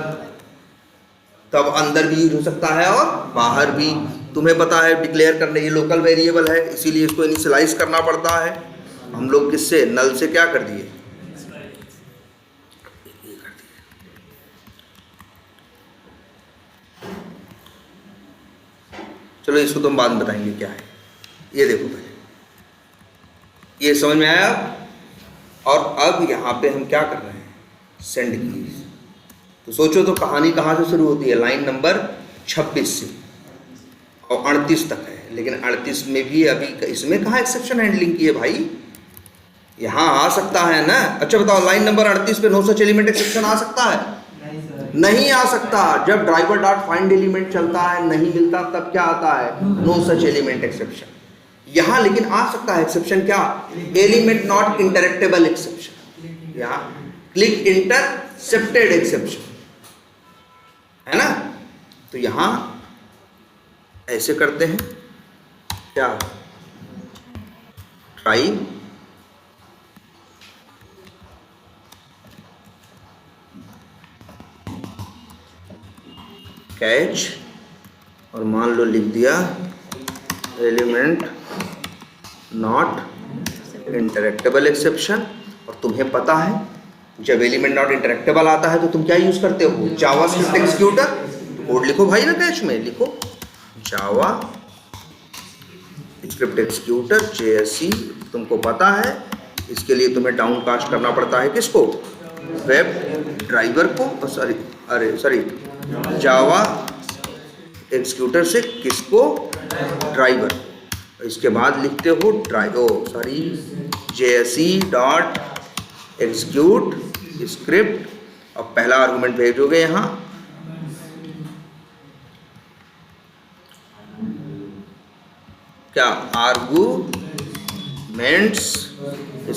तब अंदर भी यूज हो सकता है और बाहर भी। तुम्हें पता है डिक्लेयर करने, ये लोकल वेरिएबल है इसीलिए इसको इनिशियलाइज करना पड़ता है। हम लोग किससे, नल से क्या कर दिए, चलो इसको तुम बाद में बताएंगे क्या है। ये देखो पहले, ये समझ में आया? और अब यहाँ पे हम क्या कर रहे हैं, सेंड कीज। तो सोचो तो कहानी कहाँ से शुरू होती है, लाइन नंबर 26 से और 38 तक है। लेकिन 38 में भी अभी इसमें कहाँ एक्सेप्शन हैंडलिंग की है भाई, यहाँ आ सकता है ना। अच्छा बताओ, लाइन नंबर 38 पे नो सच एलिमेंट एक्सेप्शन आ सकता है? नहीं आ सकता। जब ड्राइवर डॉट फाइंड एलिमेंट चलता है नहीं मिलता तब क्या आता है, नो सच एलिमेंट एक्सेप्शन। यहाँ लेकिन आ सकता है एक्सेप्शन, क्या, एलिमेंट नॉट इंटरैक्टेबल एक्सेप्शन, यहाँ क्लिक इंटरसेप्टेड एक्सेप्शन है ना। तो यहाँ ऐसे करते हैं क्या, ट्राई कैच, और मान लो लिख दिया एलिमेंट नॉट इंटरैक्टेबल एक्सेप्शन। और तुम्हें पता है जब एलिमेंट नॉट इंटरैक्टेबल आता है तो तुम क्या यूज करते हो, जावास्क्रिप्ट एक्सिक्यूटर। कोड लिखो भाई ना, कैच में लिखो जावा स्क्रिप्ट एक्सिक्यूटर JSE। तुमको पता है इसके लिए तुम्हें डाउनकास्ट करना पड़ता है किसको, वेब ड्राइवर को, सॉरी जावा एक्सिक्यूटर से किसको, ड्राइवर। इसके बाद लिखते हो JSE डॉट एग्जीक्यूट स्क्रिप्ट, और पहला आर्गुमेंट भेजोगे यहाँ, क्या, arguments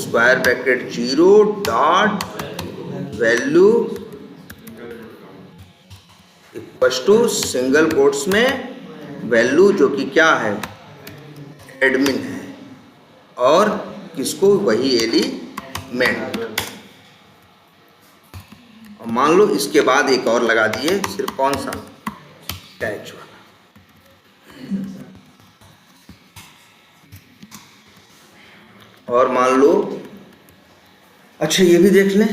square bracket 0 dot value equals to single quotes में वैल्यू जो कि क्या है, एडमिन है, और किसको, वही एलिमेंट। और मान लो इसके बाद एक और लगा दिए, सिर्फ कौन सा, कैच वाला। और मान लो, अच्छा ये भी देख लें,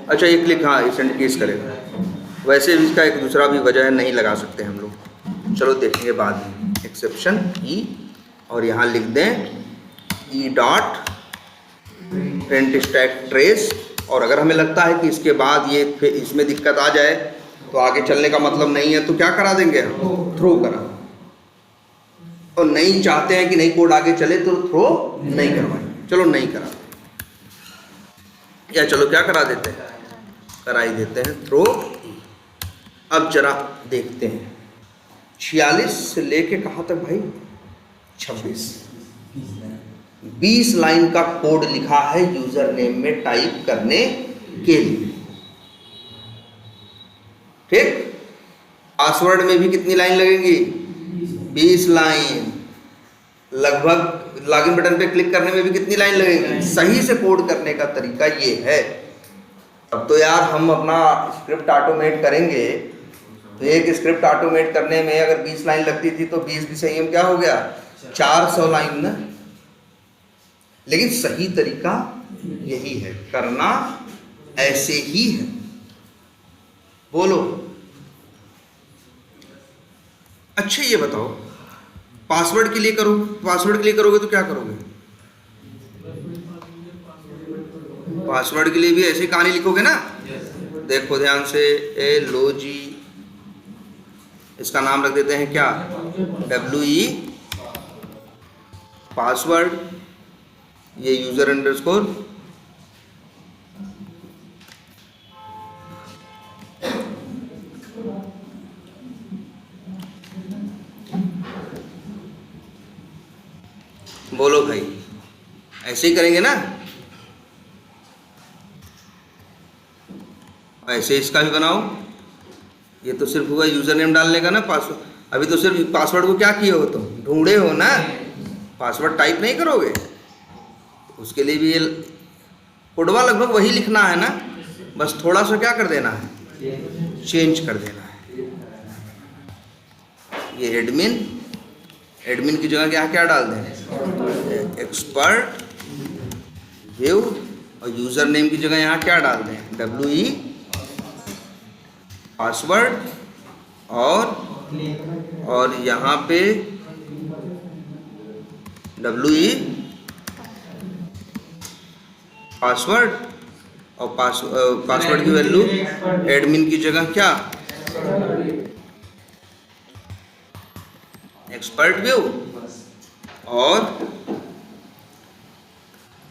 अच्छा ये क्लिक, हाँ सेंड कीज करेगा। वैसे भी इसका एक दूसरा भी वजह है, नहीं लगा सकते हम लोग, चलो देखेंगे बाद में। एक्सेप्शन ई, और यहाँ लिख दें E dot print stack trace. और अगर हमें लगता है कि इसके बाद ये इसमें दिक्कत आ जाए तो आगे चलने का मतलब नहीं है, तो क्या करा देंगे, थ्रो करा। और नहीं चाहते हैं कि नहीं कोड आगे चले तो थ्रो नहीं करवाएंगे, चलो नहीं करा, या चलो क्या करा देते हैं, करा ही देते हैं थ्रो। अब जरा देखते हैं 46 से लेके कहाँ तक भाई, 26, 20 लाइन का कोड लिखा है यूजर नेम में टाइप करने के लिए। ठीक, पासवर्ड में भी कितनी लाइन लगेंगी, 20 लाइन। लगभग लॉगिन बटन पे क्लिक करने में भी कितनी लाइन लगेगी। सही से कोड करने का तरीका ये है। अब तो यार हम अपना स्क्रिप्ट ऑटोमेट करेंगे, तो एक स्क्रिप्ट ऑटोमेट करने में अगर 20 लाइन लगती थी तो 20 भी सही में क्या हो गया, 400 लाइन ना। लेकिन सही तरीका यही है, करना ऐसे ही है। बोलो। अच्छा ये बताओ, पासवर्ड के लिए करोगे तो क्या करोगे? पासवर्ड के लिए भी ऐसी कहानी लिखोगे ना। देखो ध्यान से, ए लो जी, इसका नाम रख देते हैं क्या? WE पासवर्ड, ये यूजर अंडरस्कोर, बोलो भाई, ऐसे ही करेंगे ना। ऐसे इसका भी बनाओ। ये तो सिर्फ हुआ यूजर नेम डालने का ना, पासवर्ड। अभी तो सिर्फ पासवर्ड को क्या किए हो तुम? ढूंढे हो ना, पासवर्ड टाइप नहीं करोगे। उसके लिए भी ये कोडवा लगभग वही लिखना है ना, बस थोड़ा सा क्या कर देना है, चेंज कर देना है। ये एडमिन की जगह क्या डाल दें? एक्सपर्ट व्यू, और यूजर नेम की जगह यहाँ क्या डाल दें? WE पासवर्ड, और यहाँ पे WE पासवर्ड, और पासवर्ड की वैल्यू एडमिन की जगह क्या? Expert view. और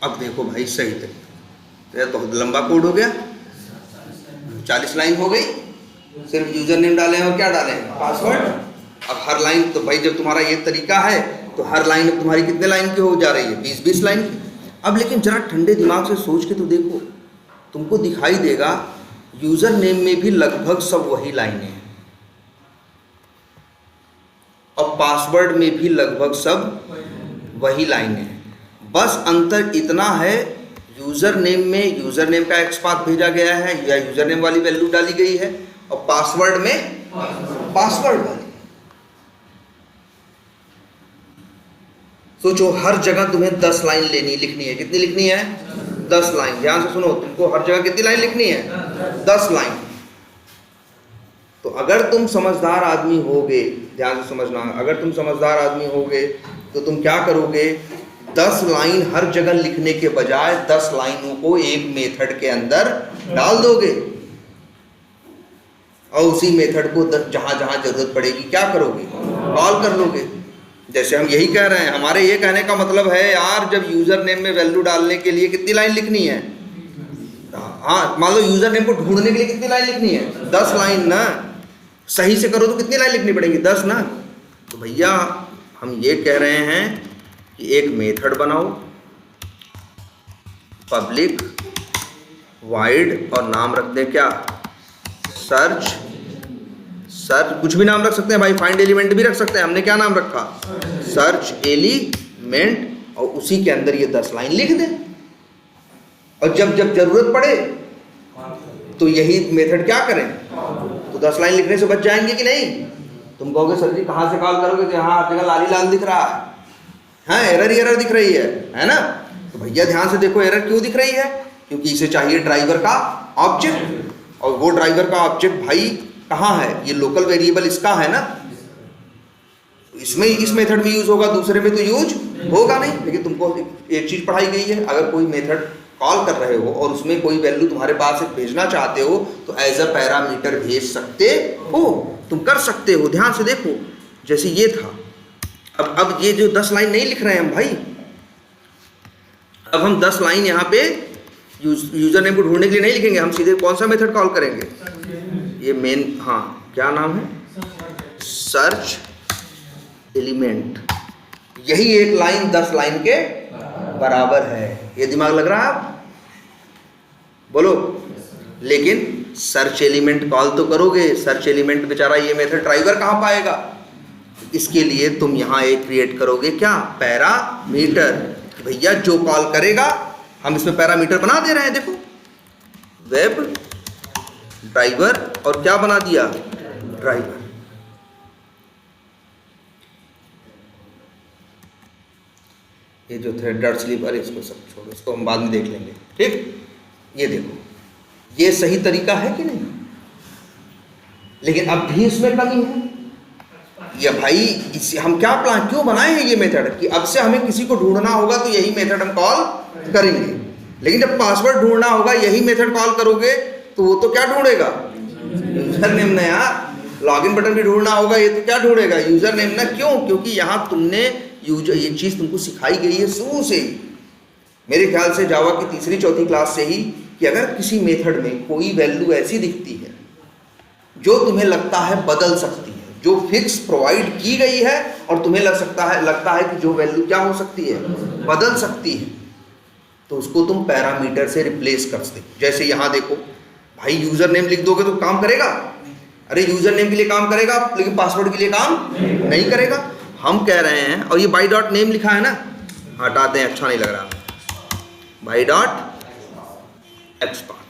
अब देखो भाई सही थे, तो बहुत लंबा कोड हो गया, 40 लाइन हो गई। सिर्फ यूजर नेम डालें और क्या डालें? पासवर्ड। अब हर लाइन, तो भाई जब तुम्हारा ये तरीका है तो हर लाइन अब तुम्हारी कितने लाइन की हो जा रही है? 20-20 लाइन की। अब लेकिन जरा ठंडे दिमाग से सोच के तो देखो, तुमको दिखाई देगा यूजर नेम में भी लगभग सब वही लाइनें हैं, और पासवर्ड में भी लगभग सब वही लाइनें हैं। बस अंतर इतना है, यूजर नेम में यूजर नेम का एक्सपाथ भेजा गया है या यूजर नेम वाली वैल्यू डाली गई है, और पासवर्ड में पासवर्ड वाली। सोचो, हर जगह तुम्हें 10 लाइन लिखनी है। कितनी लिखनी है? 10 लाइन। ध्यान से सुनो, तुमको हर जगह कितनी लाइन लिखनी है? 10 लाइन। तो अगर तुम समझदार आदमी होगे, ध्यान से समझना, अगर तुम समझदार आदमी होगे तो तुम क्या करोगे? 10 लाइन हर जगह लिखने के बजाय 10 लाइनों को एक मेथड के अंदर डाल दोगे, और उसी मेथड को जहां जहां जरूरत पड़ेगी क्या करोगे? कॉल कर लोगे। जैसे हम यही कह रहे हैं, हमारे ये कहने का मतलब है यार, जब यूजर नेम में वैल्यू डालने के लिए कितनी लाइन लिखनी है? हाँ, मान लो यूजर नेम को ढूंढने के लिए कितनी लाइन लिखनी है? 10 लाइन ना। सही से करो तो कितनी लाइन लिखनी पड़ेगी? 10 ना। तो भैया हम ये कह रहे हैं कि एक मेथड बनाओ, पब्लिक वाइड, और नाम रख दें क्या? सर्च। कुछ भी नाम रख सकते हैं भाई, फाइंड एलिमेंट भी रख सकते हैं। हमने क्या नाम रखा? सर्च एलिमेंट, और उसी के अंदर ये 10 लाइन लिख दें, और जब जब जरूरत पड़े तो यही मेथड क्या करें? तो 10 लाइन लिखने से बच जाएंगे कि नहीं? तुम कहोगे सर जी कहाँ से कॉल करोगे? तो हाँ, हर जगह लाल ही लाल दिख रहा है, हाँ एरर दिख रही है ना। तो भैया ध्यान से देखो, एरर क्यों दिख रही है? क्योंकि इसे चाहिए ड्राइवर का ऑब्जेक्ट, और वो ड्राइवर का ऑब्जेक्ट भाई कहाँ है? ये लोकल वेरिएबल इसका है ना। इसमें इस मेथड में यूज होगा, दूसरे में तो यूज होगा नहीं। लेकिन तुमको एक चीज पढ़ाई गई है, अगर कोई मेथड कॉल कर रहे हो और उसमें कोई वैल्यू तुम्हारे पास एक भेजना चाहते हो, तो एज अ पैरामीटर भेज सकते हो, तुम कर सकते हो। ध्यान से देखो, जैसे ये था, अब ये जो 10 लाइन नहीं लिख रहे हैं हम भाई, अब हम 10 लाइन यहाँ पे यूजर नेम को ढूंढने के लिए नहीं लिखेंगे, हम सीधे कौन सा मेथड कॉल करेंगे? ये मेन, हाँ क्या नाम है? Search element. यही एक लाइन 10 लाइन के बराबर है। ये दिमाग लग रहा है आप? बोलो। लेकिन सर्च एलिमेंट कॉल तो करोगे, सर्च एलिमेंट बेचारा ये मेथड ड्राइवर कहाँ पाएगा? इसके लिए तुम यहाँ एक क्रिएट करोगे क्या? पैरामीटर। भैया जो कॉल करेगा, हम इसमें पैरामीटर बना दे रहे हैं। देखो, वेब ड्राइवर, और क्या बना दिया? ड्राइवर। ये जो थे डर्ट स्लीप, अरे इसको सब छोड़ो, इसको हम बाद में देख लेंगे, ठीक। ये देखो, ये सही तरीका है कि नहीं? लेकिन अब भी इसमें कमी है। या भाई इसे हम क्या प्लान क्यों बनाए हैं ये मेथड कि अब से हमें किसी को ढूंढना होगा तो यही मेथड हम कॉल करेंगे। लेकिन जब पासवर्ड ढूंढना होगा यही मेथड कॉल करोगे तो वो तो क्या ढूंढेगा? यूजर नेम ना यार। लॉगिन बटन भी ढूंढना होगा, ये तो क्या ढूंढेगा? यूजर नेम ना। क्यों? क्योंकि यहाँ तुमने यूजर, ये चीज़ तुमको सिखाई गई है शुरू से ही, मेरे ख्याल से जावा की तीसरी चौथी क्लास से ही, कि अगर किसी मेथड में कोई वैल्यू ऐसी दिखती है जो तुम्हें लगता है बदल सकती है, जो फिक्स प्रोवाइड की गई है और तुम्हें लगता है कि जो वैल्यू क्या हो सकती है, बदल सकती है, तो उसको तुम पैरामीटर से रिप्लेस कर सकते। जैसे यहाँ देखो भाई, यूजर नेम लिख दोगे तो काम करेगा? अरे यूजर नेम के लिए काम करेगा, लेकिन पासवर्ड के लिए काम नहीं करेगा। हम कह रहे हैं, और ये बाई डॉट नेम लिखा है ना, हटाते हैं, अच्छा नहीं लग रहा। By dot expand.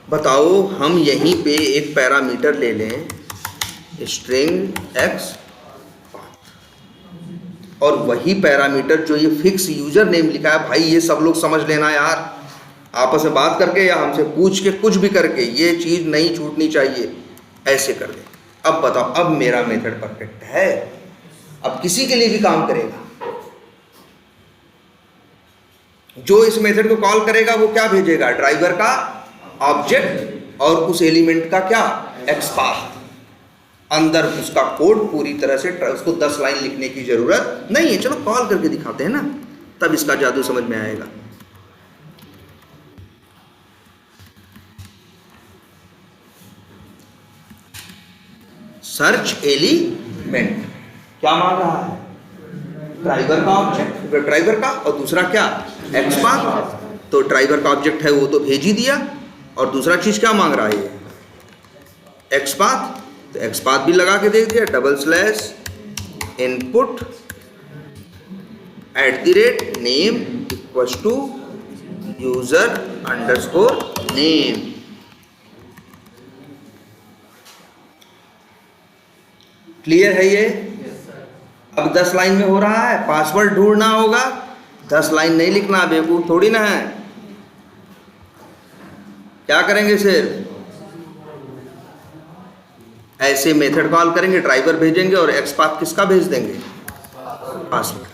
बताओ हम यहीं पे एक पैरामीटर ले लें, स्ट्रिंग एक्स, और वही पैरामीटर जो ये फिक्स यूजर नेम लिखा है, भाई ये सब लोग समझ लेना यार, आपस में बात करके या हमसे पूछ के कुछ भी करके, ये चीज़ नहीं छूटनी चाहिए, ऐसे कर दे। अब बताओ, अब मेरा मेथड परफेक्ट है, अब किसी के लिए भी काम करेगा। जो इस मेथड को कॉल करेगा वो क्या भेजेगा? ड्राइवर का ऑब्जेक्ट और उस एलिमेंट का क्या? एक्सपाथ। अंदर उसका कोड पूरी तरह से, उसको 10 लाइन लिखने की जरूरत नहीं है। चलो कॉल करके दिखाते हैं ना, तब इसका जादू समझ में आएगा। सर्च एलिमेंट क्या मांग रहा है? ड्राइवर का ऑब्जेक्ट, ड्राइवर का, और दूसरा क्या? एक्सपाथ। तो ड्राइवर का ऑब्जेक्ट है वो तो भेज ही दिया, और दूसरा चीज क्या मांग रहा है? एक्सपाथ। तो एक्सपाथ भी लगा के देख दिया, double slash input @name equals to user underscore name. Clear है ये? अब 10 लाइन में हो रहा है, पासवर्ड ढूंढना होगा, 10 लाइन नहीं लिखना, बेवकूफ थोड़ी ना है। क्या करेंगे? सिर्फ ऐसे मेथड कॉल करेंगे, ड्राइवर भेजेंगे और एक्सपाथ किसका भेज देंगे? पासवर्ड।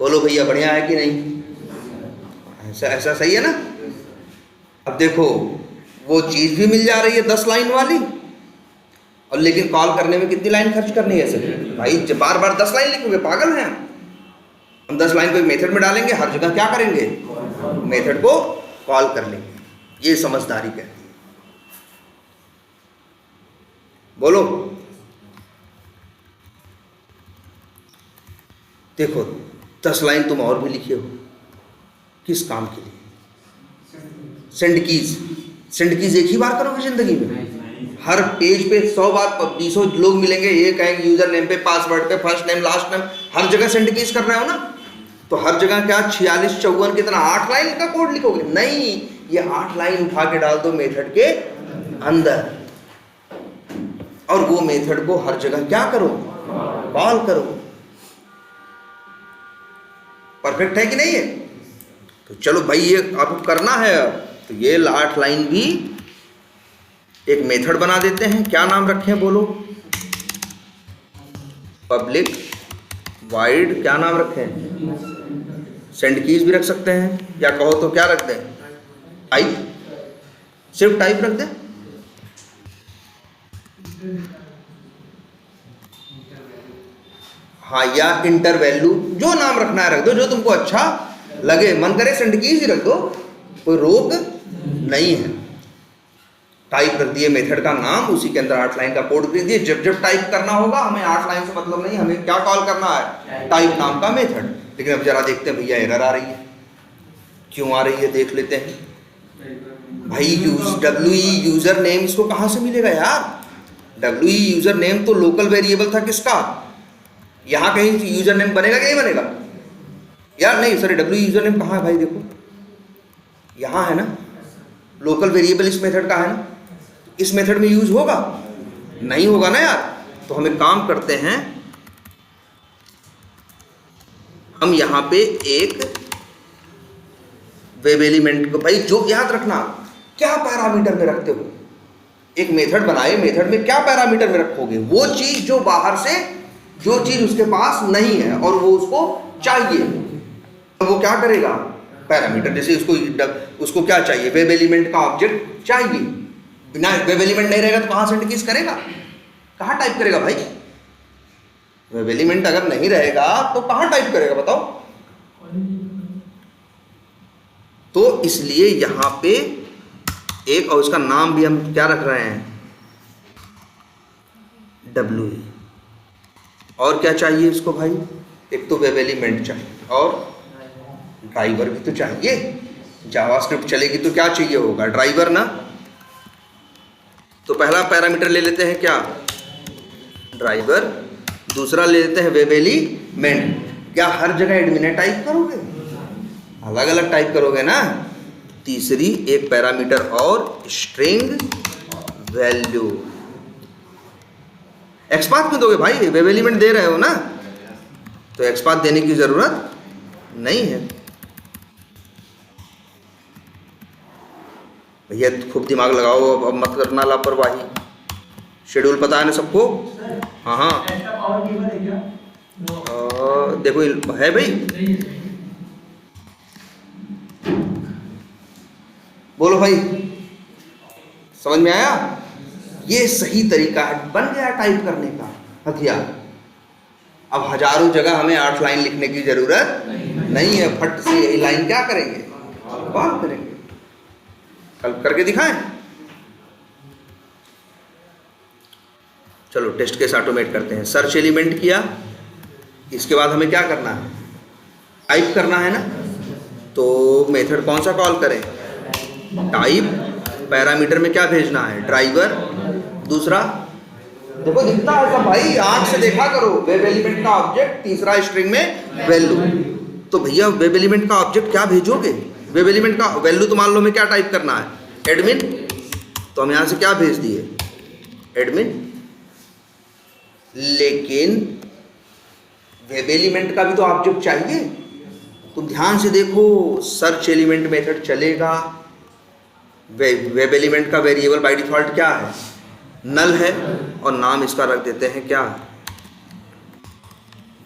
बोलो भैया बढ़िया है कि नहीं? ऐसा सही है ना? अब देखो वो चीज भी मिल जा रही है 10 लाइन वाली, और लेकिन कॉल करने में कितनी लाइन खर्च करनी है सर? भाई बार बार 10 लाइन लिखोगे, पागल हैं हम। 10 लाइन को एक मेथड में डालेंगे, हर जगह क्या करेंगे? मेथड को कॉल कर लेंगे। ये समझदारी कहती है। बोलो। देखो 10 लाइन तुम और भी लिखे हो, किस काम के लिए? Send keys. सेंड कीज एक ही बार करोगे जिंदगी में? हर पेज पे 100 बार 200 लोग मिलेंगे, ये कहेंगे यूजर नेम पे, पासवर्ड पे, फर्स्ट नेम लास्ट नेम, हर जगह सेंड कीज कर रहे हो ना, तो हर जगह क्या 46 54 कितना 8 लाइन का कोड लिखोगे? नहीं, ये 8 लाइन उठा के डाल दो मेथड के अंदर, और वो मेथड को हर जगह क्या करो? कॉल करो। परफेक्ट है कि नहीं है? तो चलो भाई ये आपको करना है, तो ये 8 लाइन भी एक मेथड बना देते हैं। क्या नाम रखें बोलो? पब्लिक वाइड, क्या नाम रखें? सेंड कीज भी रख सकते हैं, या कहो तो क्या रख दें? टाइप, सिर्फ टाइप रख दें। हाँ, या इंटर वैल्यू, जो नाम रखना है रख दो, जो तुमको अच्छा लगे। मन करे सेंड कीज ही रख दो, कोई रोक नहीं है। टाइप रख दिए मेथड का नाम, उसी के अंदर 8 लाइन का कोड दे दिए। जब जब टाइप करना होगा, हमें 8 लाइन से मतलब नहीं, हमें क्या कॉल करना है? टाइप नाम का मेथड। लेकिन अब जरा देखते हैं भैया एरर आ रही है, क्यों आ रही है देख लेते हैं। भाई WE यूजर नेम, इसको कहाँ से मिलेगा यार? WE यूजर नेम तो लोकल वेरिएबल था किसका? यहाँ कहीं यूजर नेम बनेगा कि नहीं बनेगा यार? नहीं सॉरी, WE यूजर नेम कहाँ है भाई? देखो यहाँ है ना, लोकल वेरिएबल इस मेथड का है ना, इस मेथड में यूज होगा? नहीं होगा ना यार। तो हम एक काम करते हैं, हम यहाँ पे एक वेब एलिमेंट को, भाई जो याद रखना क्या पैरामीटर में रखते हो, एक मेथड बनाए, मेथड में क्या पैरामीटर में रखोगे, वो चीज जो बाहर से, जो चीज उसके पास नहीं है और वो उसको चाहिए, तो वो क्या करेगा, पैरामीटर। जैसे उसको क्या चाहिए, वेब एलिमेंट का ऑब्जेक्ट चाहिए, बिना वेब एलिमेंट नहीं रहेगा तो कहाँ से इंडिकेट करेगा, कहाँ टाइप करेगा भाई, वेब एलिमेंट अगर नहीं रहेगा तो कहाँ टाइप करेगा बताओ। तो इसलिए यहां पे एक, और उसका नाम भी हम क्या रख रहे हैं, WE। और क्या चाहिए इसको भाई, एक तो वेब एलिमेंट चाहिए और ड्राइवर भी तो चाहिए, जावास्क्रिप्ट चलेगी तो क्या चाहिए होगा, ड्राइवर ना। तो पहला पैरामीटर ले लेते हैं क्या, ड्राइवर, दूसरा ले लेते हैं वेब एलिमेंट। क्या हर जगह एडमिन टाइप करोगे, अलग अलग टाइप करोगे ना। तीसरी एक पैरामीटर और स्ट्रिंग वैल्यू। एक्सपाथ क्यों दोगे भाई, वेब एलिमेंट दे रहे हो ना, तो एक्सपाथ देने की जरूरत नहीं है। भैया खूब दिमाग लगाओ, अब मत करना लापरवाही। शेड्यूल पता है ना सबको, हाँ हाँ देखो है भाई, बोलो भाई, समझ में आया। ये सही तरीका है, बन गया टाइप करने का हथियार। अब हजारों जगह हमें 8 लाइन लिखने की जरूरत नहीं है, फट से यही लाइन क्या करेंगे, कॉल करेंगे। कल करके दिखाएं, चलो टेस्ट केस ऑटोमेट करते हैं। सर्च एलिमेंट किया, इसके बाद हमें क्या करना है, टाइप करना है ना। तो मेथड कौन सा कॉल करें, टाइप, पैरामीटर में क्या भेजना है, ड्राइवर, दूसरा देखो दिखता है सब भाई, आंख से देखा करो, वेब एलिमेंट का ऑब्जेक्ट, तीसरा स्ट्रिंग में वैल्यू। तो भैया वेब एलिमेंट का ऑब्जेक्ट क्या भेजोगे, वेब एलिमेंट का वैल्यू तो मान लो हमें क्या टाइप करना है, एडमिन। तो हम यहां से क्या भेज दिए, एडमिन। लेकिन वेब एलिमेंट का भी तो ऑब्जेक्ट चाहिए। तुम ध्यान से देखो, सर्च एलिमेंट मेथड चलेगा, वेब एलिमेंट का वेरिएबल बाय डिफॉल्ट क्या है, नल है, और नाम इसका रख देते हैं क्या,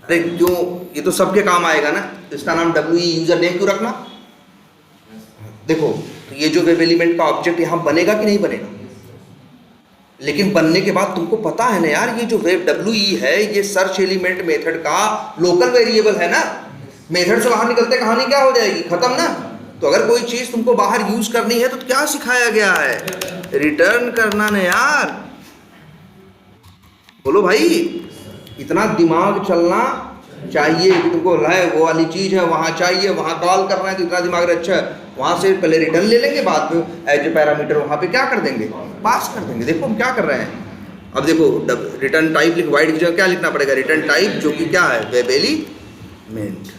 अरे क्यों, ये तो सबके काम आएगा ना, इसका नाम WE यूजर नेम क्यों रखना। देखो तो ये जो वेब एलिमेंट का ऑब्जेक्ट यहाँ बनेगा कि नहीं बनेगा, लेकिन बनने के बाद तुमको पता है ना यार, ये जो वेब WE है ये सर्च एलिमेंट मेथड का लोकल वेरिएबल है ना, मेथड से बाहर निकलते कहानी क्या हो जाएगी, खत्म ना। तो अगर कोई चीज तुमको बाहर यूज करनी है तो क्या सिखाया गया है, रिटर्न करना ना यार। बोलो भाई, इतना दिमाग चलना चाहिए कि तुमको है वो वाली चीज है वहां चाहिए, वहां कॉल कर रहे हैं तो इतना दिमाग अच्छा है, वहां से पहले रिटर्न ले लेंगे, बाद में एज ए पैरामीटर वहां पे क्या कर देंगे, पास कर देंगे। देखो हम क्या कर रहे हैं, अब देखो रिटर्न टाइप लिख, वाइड की जगह क्या लिखना पड़ेगा, रिटर्न टाइप, जो कि क्या है, वेब एलिमेंट।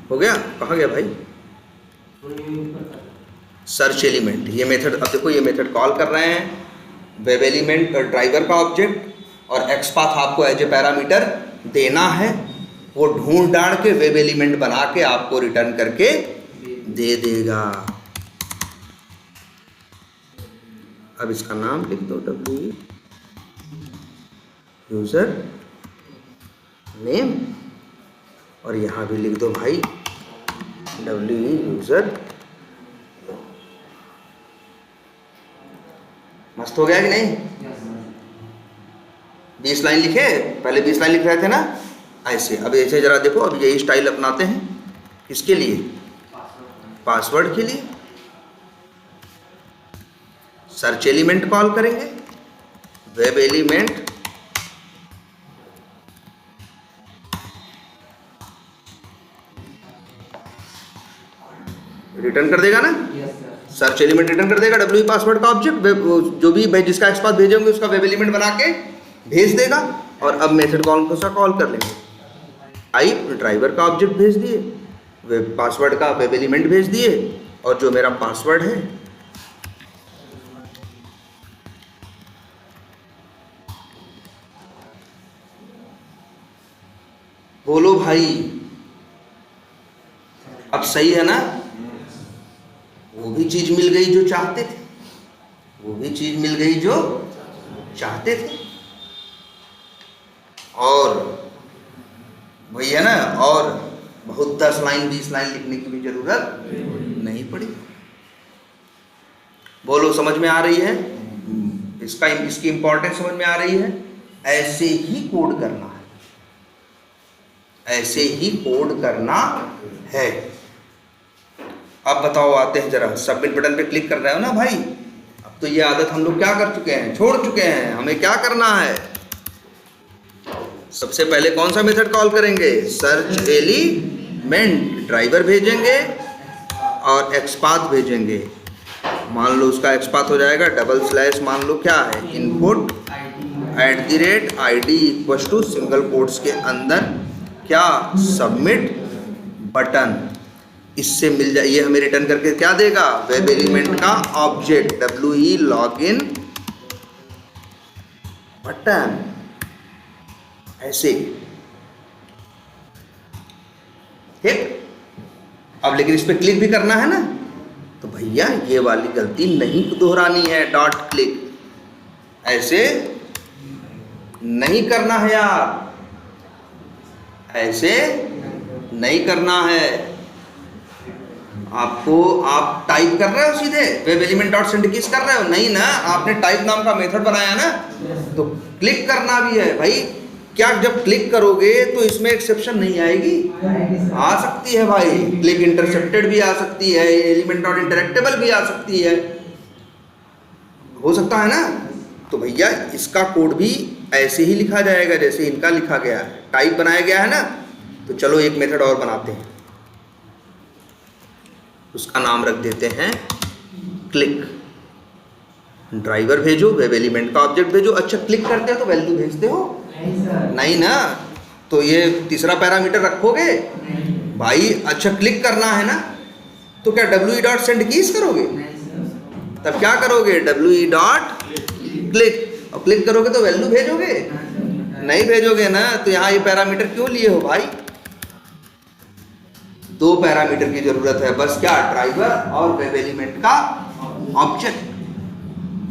हो गया, कहाँ गया भाई, सर्च एलिमेंट, ये मेथड। अब देखो ये मेथड कॉल कर रहे हैं, वेब एलिमेंट ड्राइवर का ऑब्जेक्ट, और एक्सपाथ आपको एज ए पैरामीटर देना है, वो ढूंढ डांड के वेब एलिमेंट बना के आपको रिटर्न करके दे देगा। अब इसका नाम लिख दो, WE यूजर नेम, और यहां भी लिख दो भाई WE यूजर। मस्त हो गया कि नहीं, 20 लाइन लिखे, पहले 20 लाइन लिख रहे थे ना ऐसे। अब ऐसे जरा देखो, अब यही स्टाइल अपनाते हैं, किसके लिए, पासवर्ड के लिए। सर्च एलिमेंट कॉल करेंगे, वेब एलिमेंट, रिटर्न कर देगा ना, सर्च एलिमेंट रिटर्न कर देगा, WE पासवर्ड का ऑब्जेक्ट, जो भी जिसका एक्सपाथ भेजेंगे उसका वेब एलिमेंट बना के भेज देगा। और अब मेथड कॉल को कॉल कर लेंगे, टाइप, ड्राइवर का ऑब्जेक्ट भेज दिए, वेब पासवर्ड का वेब एलिमेंट भेज दिए, और जो मेरा पासवर्ड है बोलो भाई, अब सही है ना? वो भी चीज मिल गई जो चाहते थे, वो भी चीज मिल गई जो चाहते थे। और वही है ना, और बहुत 10 लाइन 20 लाइन लिखने की भी जरूरत नहीं पड़ी। बोलो समझ में आ रही है? इसकी इंपॉर्टेंस समझ में आ रही है? ऐसे ही कोड करना है, ऐसे ही कोड करना है। अब बताओ, आते हैं जरा, सबमिट बटन पे क्लिक कर रहे हो ना भाई? अब तो ये आदत हम लोग क्या कर चुके हैं, छोड़ चुके हैं। हमें क्या करना है? सबसे पहले कौन सा मेथड कॉल करेंगे? Search element. ड्राइवर भेजेंगे और एक्सपाथ भेजेंगे। मान लो उसका एक्सपाथ हो जाएगा /, मान लो क्या है, इनपुट @id = सिंगल कोट्स के अंदर क्या, सबमिट बटन। इससे मिल जाए, ये हमें रिटर्न करके क्या देगा, वेब एलिमेंट का ऑब्जेक्ट WE लॉगिन बटन। ऐसे ठीक। अब लेकिन इस पे क्लिक भी करना है ना, तो भैया ये वाली गलती नहीं दोहरानी है। डॉट क्लिक ऐसे नहीं करना है यार, ऐसे नहीं करना है आपको। आप टाइप कर रहे हो सीधे web element dot send keys कर रहे हो, नहीं ना, आपने टाइप नाम का मेथड बनाया ना, तो क्लिक करना भी है भाई। क्या जब क्लिक करोगे तो इसमें एक्सेप्शन नहीं आएगी? आ सकती है भाई, क्लिक इंटरसेप्टेड भी आ सकती है, एलिमेंट डॉट इंटरेक्टेबल भी आ सकती है, हो सकता है ना। तो भैया इसका कोड भी ऐसे ही लिखा जाएगा जैसे इनका लिखा गया है, टाइप बनाया गया है ना। तो चलो एक मेथड और बनाते हैं, उसका नाम रख देते हैं क्लिक। ड्राइवर भेजो, वेब एलिमेंट का ऑब्जेक्ट भेजो। अच्छा क्लिक करते हो तो वैल्यू भेजते हो? नहीं ना, तो ये तीसरा पैरामीटर रखोगे भाई। अच्छा क्लिक करना है ना, तो क्या WE डॉट सेंड कीज करोगे? तब क्या करोगे, WE डॉट क्लिक। और क्लिक करोगे तो वैल्यू भेजोगे? नहीं भेजोगे ना। तो यहाँ ये पैरामीटर क्यों लिए हो भाई? 2 पैरामीटर की जरूरत है बस, क्या, ड्राइवर और वेब एलिमेंट का ऑब्जेक्ट।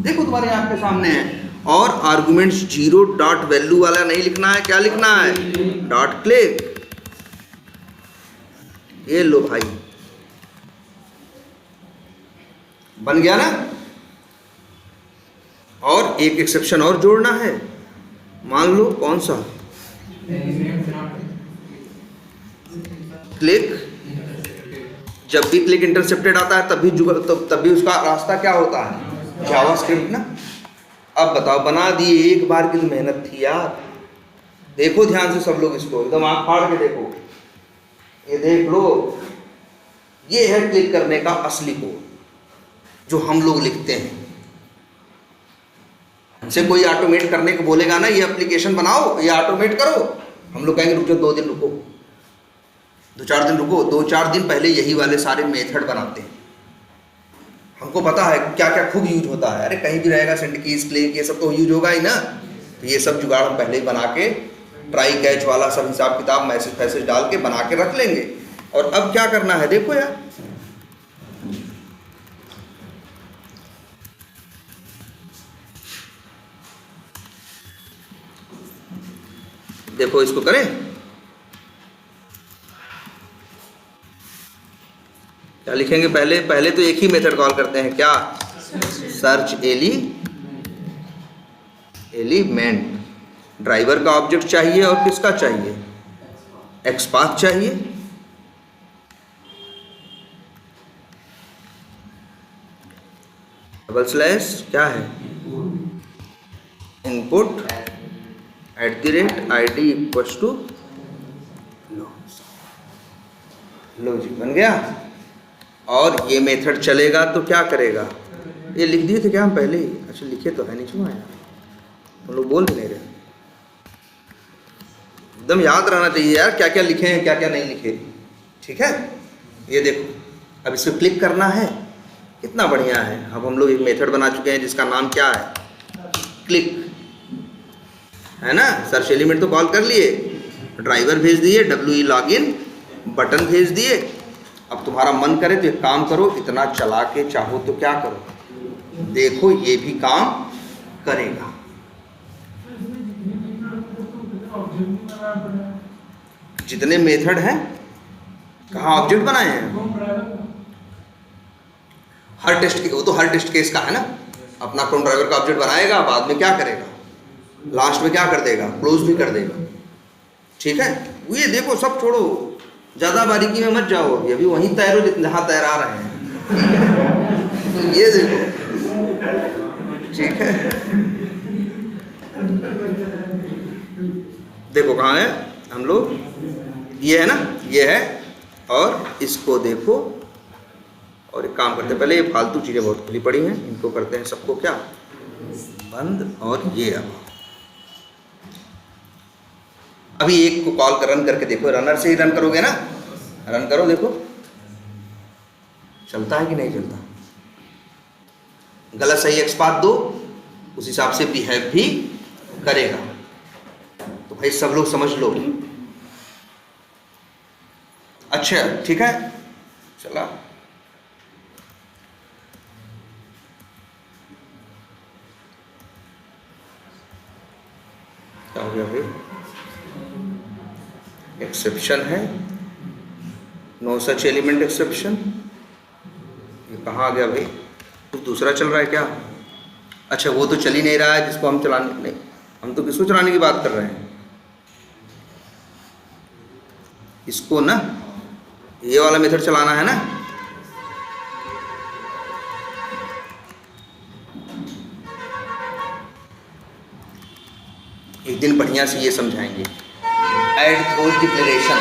देखो तुम्हारे आंख के सामने है। और आर्गुमेंट्स 0 डॉट वैल्यू वाला नहीं लिखना है, क्या लिखना है, डॉट क्लिक। ये लो भाई, बन गया ना। और एक एक्सेप्शन और जोड़ना है, मान लो कौन सा, क्लिक। जब भी क्लिक इंटरसेप्टेड आता है तब भी उसका रास्ता क्या होता है, जावास्क्रिप्ट ना। अब बताओ, बना दिए, एक बार की तो मेहनत थी यार। देखो ध्यान से सब लोग, इसको एकदम आँख फाड़ के देखो, ये देख लो, ये है क्लिक करने का असली कोड जो हम लोग लिखते हैं। हमसे कोई ऑटोमेट करने को बोलेगा ना, ये एप्लीकेशन बनाओ, ये ऑटोमेट करो, हम लोग कहेंगे रुक जाओ 2 दिन रुको, 2-4 दिन रुको। 2-4 दिन पहले यही वाले सारे मेथड बनाते हैं। हमको पता है क्या क्या खूब यूज होता है। अरे कहीं भी रहेगा सेंड कीज, क्लिक, ये सब तो यूज होगा ही ना। तो ये सब जुगाड़ हम पहले ही बना के, ट्राई कैच वाला सब हिसाब किताब मैसेज फैसेज डाल के बना के रख लेंगे। और अब क्या करना है देखो यार, देखो इसको करें, क्या लिखेंगे पहले तो एक ही मेथड कॉल करते हैं, क्या, सर्च एलिमेंट। ड्राइवर का ऑब्जेक्ट चाहिए और किसका चाहिए, एक्सपाथ चाहिए। / क्या है, इनपुट @id = लो जी, बन गया। और ये मेथड चलेगा तो क्या करेगा, ये लिख दिए थे क्या हम पहले ही? अच्छा लिखे तो है नहीं, सुना यार, हम लोग बोल भी नहीं रहे। एकदम याद रहना चाहिए यार, क्या क्या लिखे हैं क्या क्या नहीं लिखे, ठीक है। ये देखो, अब इस पर क्लिक करना है, कितना बढ़िया है। अब हम लोग एक मेथड बना चुके हैं जिसका नाम क्या है, क्लिक, है ना। सर्च एलिमेंट तो कॉल कर लिए, ड्राइवर भेज दिए, WE लॉगिन बटन भेज दिए। अब तुम्हारा मन करे तो एक काम करो, इतना चला के चाहो तो क्या करो, देखो ये भी काम करेगा। जितने मेथड हैं, कहाँ ऑब्जेक्ट बनाए हैं? हर टेस्ट के, वो तो हर टेस्ट केस का है ना। अपना कौन ड्राइवर का ऑब्जेक्ट बनाएगा, बाद में क्या करेगा, लास्ट में क्या कर देगा, क्लोज भी कर देगा। ठीक है, ये देखो सब छोड़ो, ज़्यादा बारीकी में मत जाओ, अभी वहीं तैरो जहाँ तैरा रहे हैं। तो ये देखो, ठीक है, देखो कहाँ है हम लोग, ये है ना, ये है। और इसको देखो, और एक काम करते हैं, पहले ये फालतू चीज़ें बहुत खुली पड़ी हैं, इनको करते हैं सबको क्या बंद। और ये अब अभी एक को कॉल कर रन करके देखो, रनर से ही रन करोगे ना, रन करो, देखो चलता है कि नहीं चलता। गलत सही एक्सपाथ दो, उस हिसाब से बिहेव भी करेगा। तो भाई सब लोग समझ लो। अच्छा ठीक है, चला क्या हो गया भाई, एक्सेप्शन है, नो सच एलिमेंट एक्सेप्शन। ये कहाँ आ गया भाई, कुछ दूसरा चल रहा है क्या? अच्छा वो तो चल ही नहीं रहा है जिसको हम चलाने, नहीं हम तो किसको चलाने की बात कर रहे हैं, इसको ना, ये वाला मेथड चलाना है ना। एक दिन बढ़िया से ये समझाएंगे, ऐड थ्रोज डिक्लेरेशन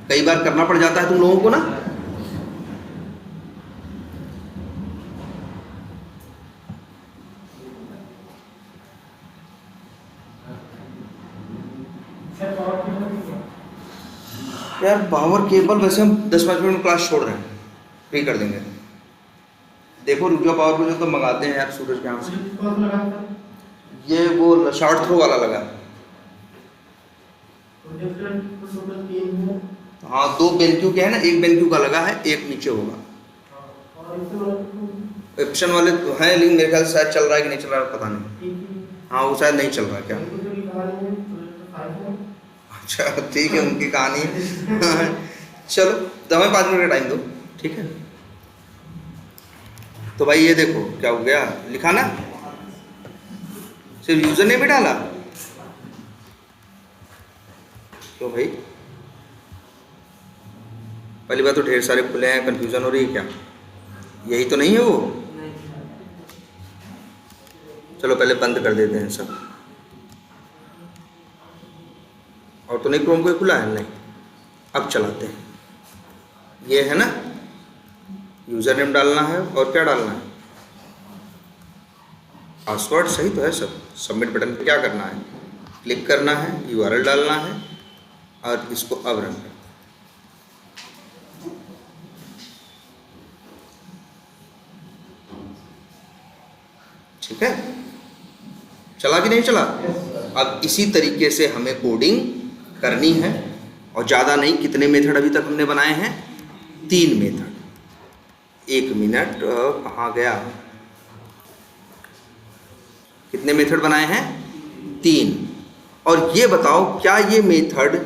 कई बार करना पड़ जाता है तुम लोगों को ना। यार पावर केबल वैसे हम 10-5 मिनट में क्लास छोड़ रहे हैं, फ्री कर देंगे। देखो रुक जाओ, पावर केबल तो मंगाते हैं यार सूरज के यहाँ से। ये वो शॉर्ट थ्रो वाला लगा, हाँ 2 बेनक्यू के है ना, 1 बेनक्यू का लगा है, 1 नीचे होगा। ऑप्शन वाले तो हैं, लेकिन मेरे ख्याल से शायद चल रहा है कि नहीं चल रहा है पता नहीं। हाँ वो शायद नहीं चल रहा है क्या। अच्छा ठीक है, उनकी कहानी है। चलो तो हमें 5 मिनट का टाइम दो, ठीक है। तो भाई ये देखो क्या हो गया, लिखा ना, सिर्फ यूजर ने भी डाला। तो भाई पहली बात तो ढेर सारे खुले हैं, कंफ्यूजन हो रही है क्या, यही तो नहीं है वो। चलो पहले बंद कर देते हैं सब, और तो नहीं क्रोम कोई खुला है, नहीं। अब चलाते हैं, ये है ना, यूज़र नेम डालना है और क्या डालना है, पासवर्ड सही तो है सब। सबमिट बटन पे क्या करना है, क्लिक करना है, URL डालना है और इसको अब रन करना। ठीक है, चला कि नहीं चला। अब इसी तरीके से हमें कोडिंग करनी है, और ज़्यादा नहीं। कितने मेथड अभी तक हमने बनाए हैं, 3 मेथड। 1 मिनट, कहाँ गया, कितने मेथड बनाए हैं, 3। और ये बताओ क्या ये मेथड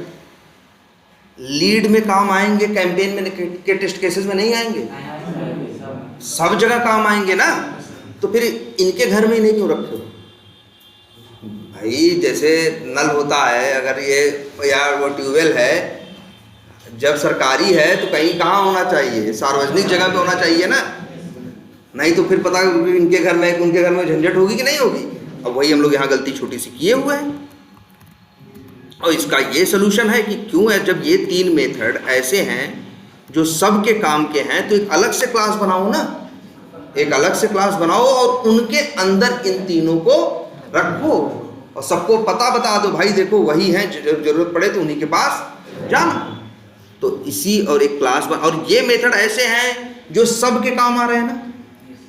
लीड में काम आएंगे, कैंपेन में के टेस्ट केसेस में नहीं आएंगे, सब जगह काम आएंगे ना। तो फिर इनके घर में नहीं क्यों रखे हो भाई। जैसे नल होता है, अगर ये यार वो ट्यूबवेल है, जब सरकारी है तो कहीं कहाँ होना चाहिए, सार्वजनिक जगह पे होना चाहिए ना। नहीं तो फिर पता इनके घर में उनके घर में झंझट होगी कि नहीं होगी। अब वही हम लोग यहाँ गलती छोटी सी किए हुए हैं। और इसका ये सलूशन है कि क्यों है, जब ये 3 मेथड ऐसे हैं जो सबके काम के हैं, तो एक अलग से क्लास बनाओ ना, एक अलग से क्लास बनाओ और उनके अंदर इन तीनों को रखो और सबको पता बता दो, भाई देखो वही है, जरूरत पड़े तो उन्हीं के पास जाना। तो इसी और एक क्लास बना, और ये मेथड ऐसे हैं जो सबके काम आ रहे हैं ना।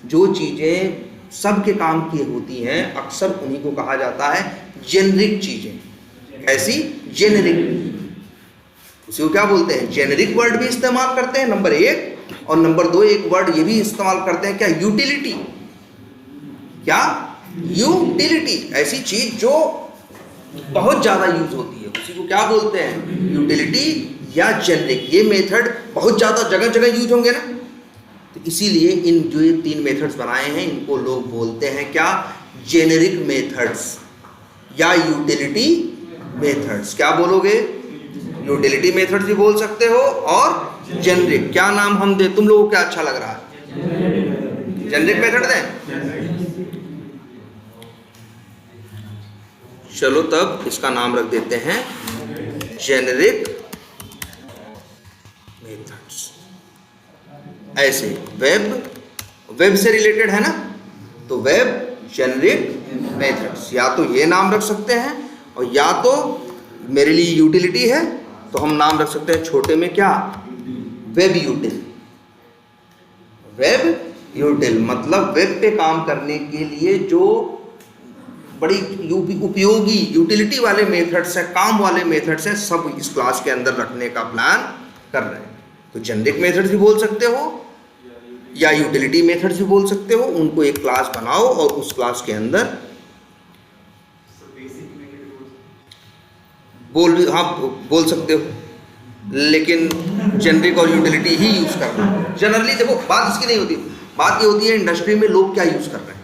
जो चीज़ें सबके काम की होती हैं अक्सर उन्हीं को कहा जाता है जेनरिक चीज़ें। ऐसी जेनेरिक, उसी को क्या बोलते हैं, जेनेरिक वर्ड भी इस्तेमाल करते हैं नंबर 1, और नंबर 2 एक वर्ड ये भी इस्तेमाल करते हैं क्या, यूटिलिटी। क्या, यूटिलिटी, ऐसी चीज जो बहुत ज्यादा यूज होती है, उसी को क्या बोलते हैं, यूटिलिटी या जेनेरिक। ये मेथड बहुत ज्यादा जगह जगह यूज होंगे ना, तो इसीलिए इन जो ये 3 मेथड्स बनाए हैं इनको लोग बोलते हैं क्या, जेनेरिक मेथड्स या यूटिलिटी मेथड्स। क्या बोलोगे, यूटिलिटी मेथड्स भी बोल सकते हो और जेनेरिक। क्या नाम हम दे, तुम लोगों को क्या अच्छा लग रहा है, जेनेरिक मेथड दें? चलो तब इसका नाम रख देते हैं जेनेरिक मेथड्स। ऐसे वेब से रिलेटेड है ना, तो वेब जेनेरिक मेथड्स, या तो ये नाम रख सकते हैं, और या तो मेरे लिए यूटिलिटी है तो हम नाम रख सकते हैं छोटे में क्या, वेब यूटिल। वेब यूटिल मतलब वेब पे काम करने के लिए जो बड़ी उपयोगी यूटिलिटी वाले मेथड्स हैं, काम वाले मेथड्स हैं, सब इस क्लास के अंदर रखने का प्लान कर रहे हैं। तो जेनेरिक मेथड्स भी बोल सकते हो या यूटिलिटी मेथड्स भी बोल सकते हो, उनको एक क्लास बनाओ और उस क्लास के अंदर बोल सकते हो, लेकिन जेनेरिक और यूटिलिटी ही यूज करना। जनरली देखो बात इसकी नहीं होती, बात ये होती है इंडस्ट्री में लोग क्या यूज कर रहे हैं।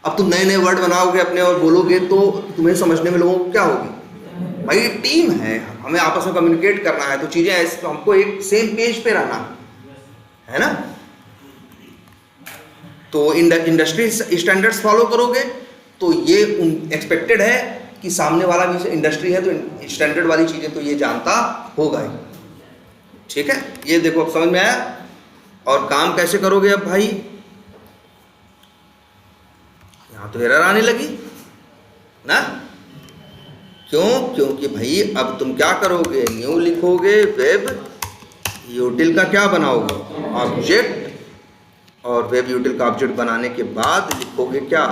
अब तुम नए नए वर्ड बनाओगे अपने और बोलोगे तो तुम्हें समझने में लोगों को क्या होगी, भाई टीम है, हमें आपस में कम्युनिकेट करना है, तो चीजें ऐसे, तो हमको एक सेम पेज पे रहना है ना। तो इंडस्ट्री स्टैंडर्ड्स फॉलो करोगे तो ये एक्सपेक्टेड है कि सामने वाला भी इंडस्ट्री है तो स्टैंडर्ड वाली चीजें तो ये जानता होगा ही। ठीक है, ये देखो अब समझ में आया। और काम कैसे करोगे अब भाई, यहां तो एरर आने लगी ना, क्यों, क्योंकि भाई अब तुम क्या करोगे, न्यू लिखोगे, वेब यूटिल का क्या बनाओगे, ऑब्जेक्ट, और वेब यूटिल का ऑब्जेक्ट बनाने के बाद लिखोगे क्या,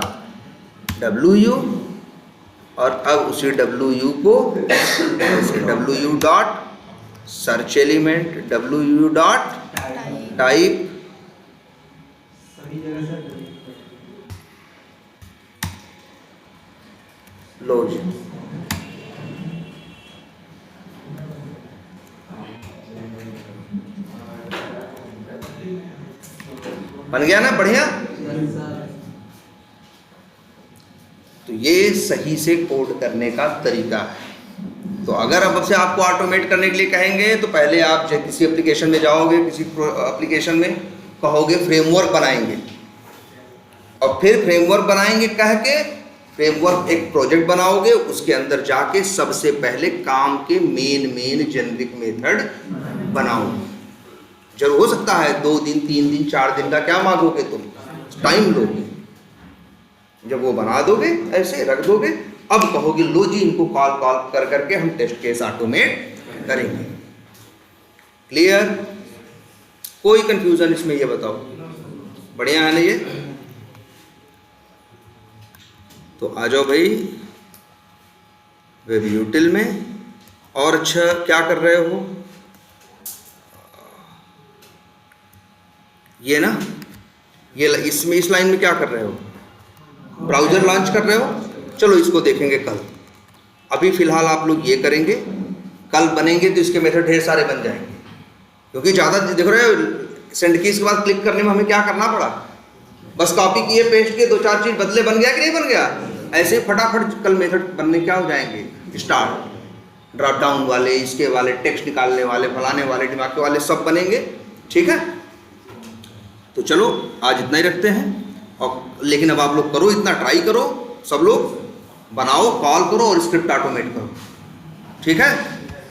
WU, और अब उसी WU को WU dot search element, WU dot type, लो जी, बन गया ना, बढ़िया। तो ये सही से कोड करने का तरीका है। तो अगर अब से आपको ऑटोमेट करने के लिए कहेंगे तो पहले आप किसी एप्लीकेशन में जाओगे, किसी एप्लीकेशन में कहोगे फ्रेमवर्क बनाएंगे, और फिर फ्रेमवर्क बनाएंगे कह के फ्रेमवर्क एक प्रोजेक्ट बनाओगे, उसके अंदर जाके सबसे पहले काम के मेन जेनेरिक मेथड बनाओगे। जरूर हो सकता है 2 दिन 3 दिन 4 दिन का क्या मांगोगे तुम, टाइम लोगे। जब वो बना दोगे ऐसे रख दोगे, अब कहोगे लो जी इनको कॉल कर करके हम टेस्ट केस ऑटोमेट करेंगे। क्लियर, कोई कंफ्यूजन इसमें, ये बताओ, बढ़िया है ना ये। तो आ जाओ भाई वेब यूटिल में। और अच्छा क्या कर रहे हो, ये ना, ये इसमें इस लाइन में क्या कर रहे हो, ब्राउज़र लॉन्च कर रहे हो। चलो इसको देखेंगे कल, अभी फ़िलहाल आप लोग ये करेंगे, कल बनेंगे तो इसके मेथड ढेर सारे बन जाएंगे। क्योंकि ज़्यादा देख रहे हो सेंड कीज के बाद क्लिक करने में हमें क्या करना पड़ा, बस कॉपी किए पेस्ट किए 2-4 चीज़ बदले, बन गया कि नहीं बन गया। ऐसे फटाफट कल मेथड बनने क्या हो जाएंगे, स्टार्ट, ड्रॉप डाउन वाले, इसके वाले, टेक्स्ट निकालने वाले, फलाने वाले, दिमाग के वाले, सब बनेंगे। ठीक है, तो चलो आज इतना ही रखते हैं। और लेकिन अब आप लोग करो, इतना ट्राई करो, सब लोग बनाओ, कॉल करो और स्क्रिप्ट ऑटोमेट करो। ठीक है।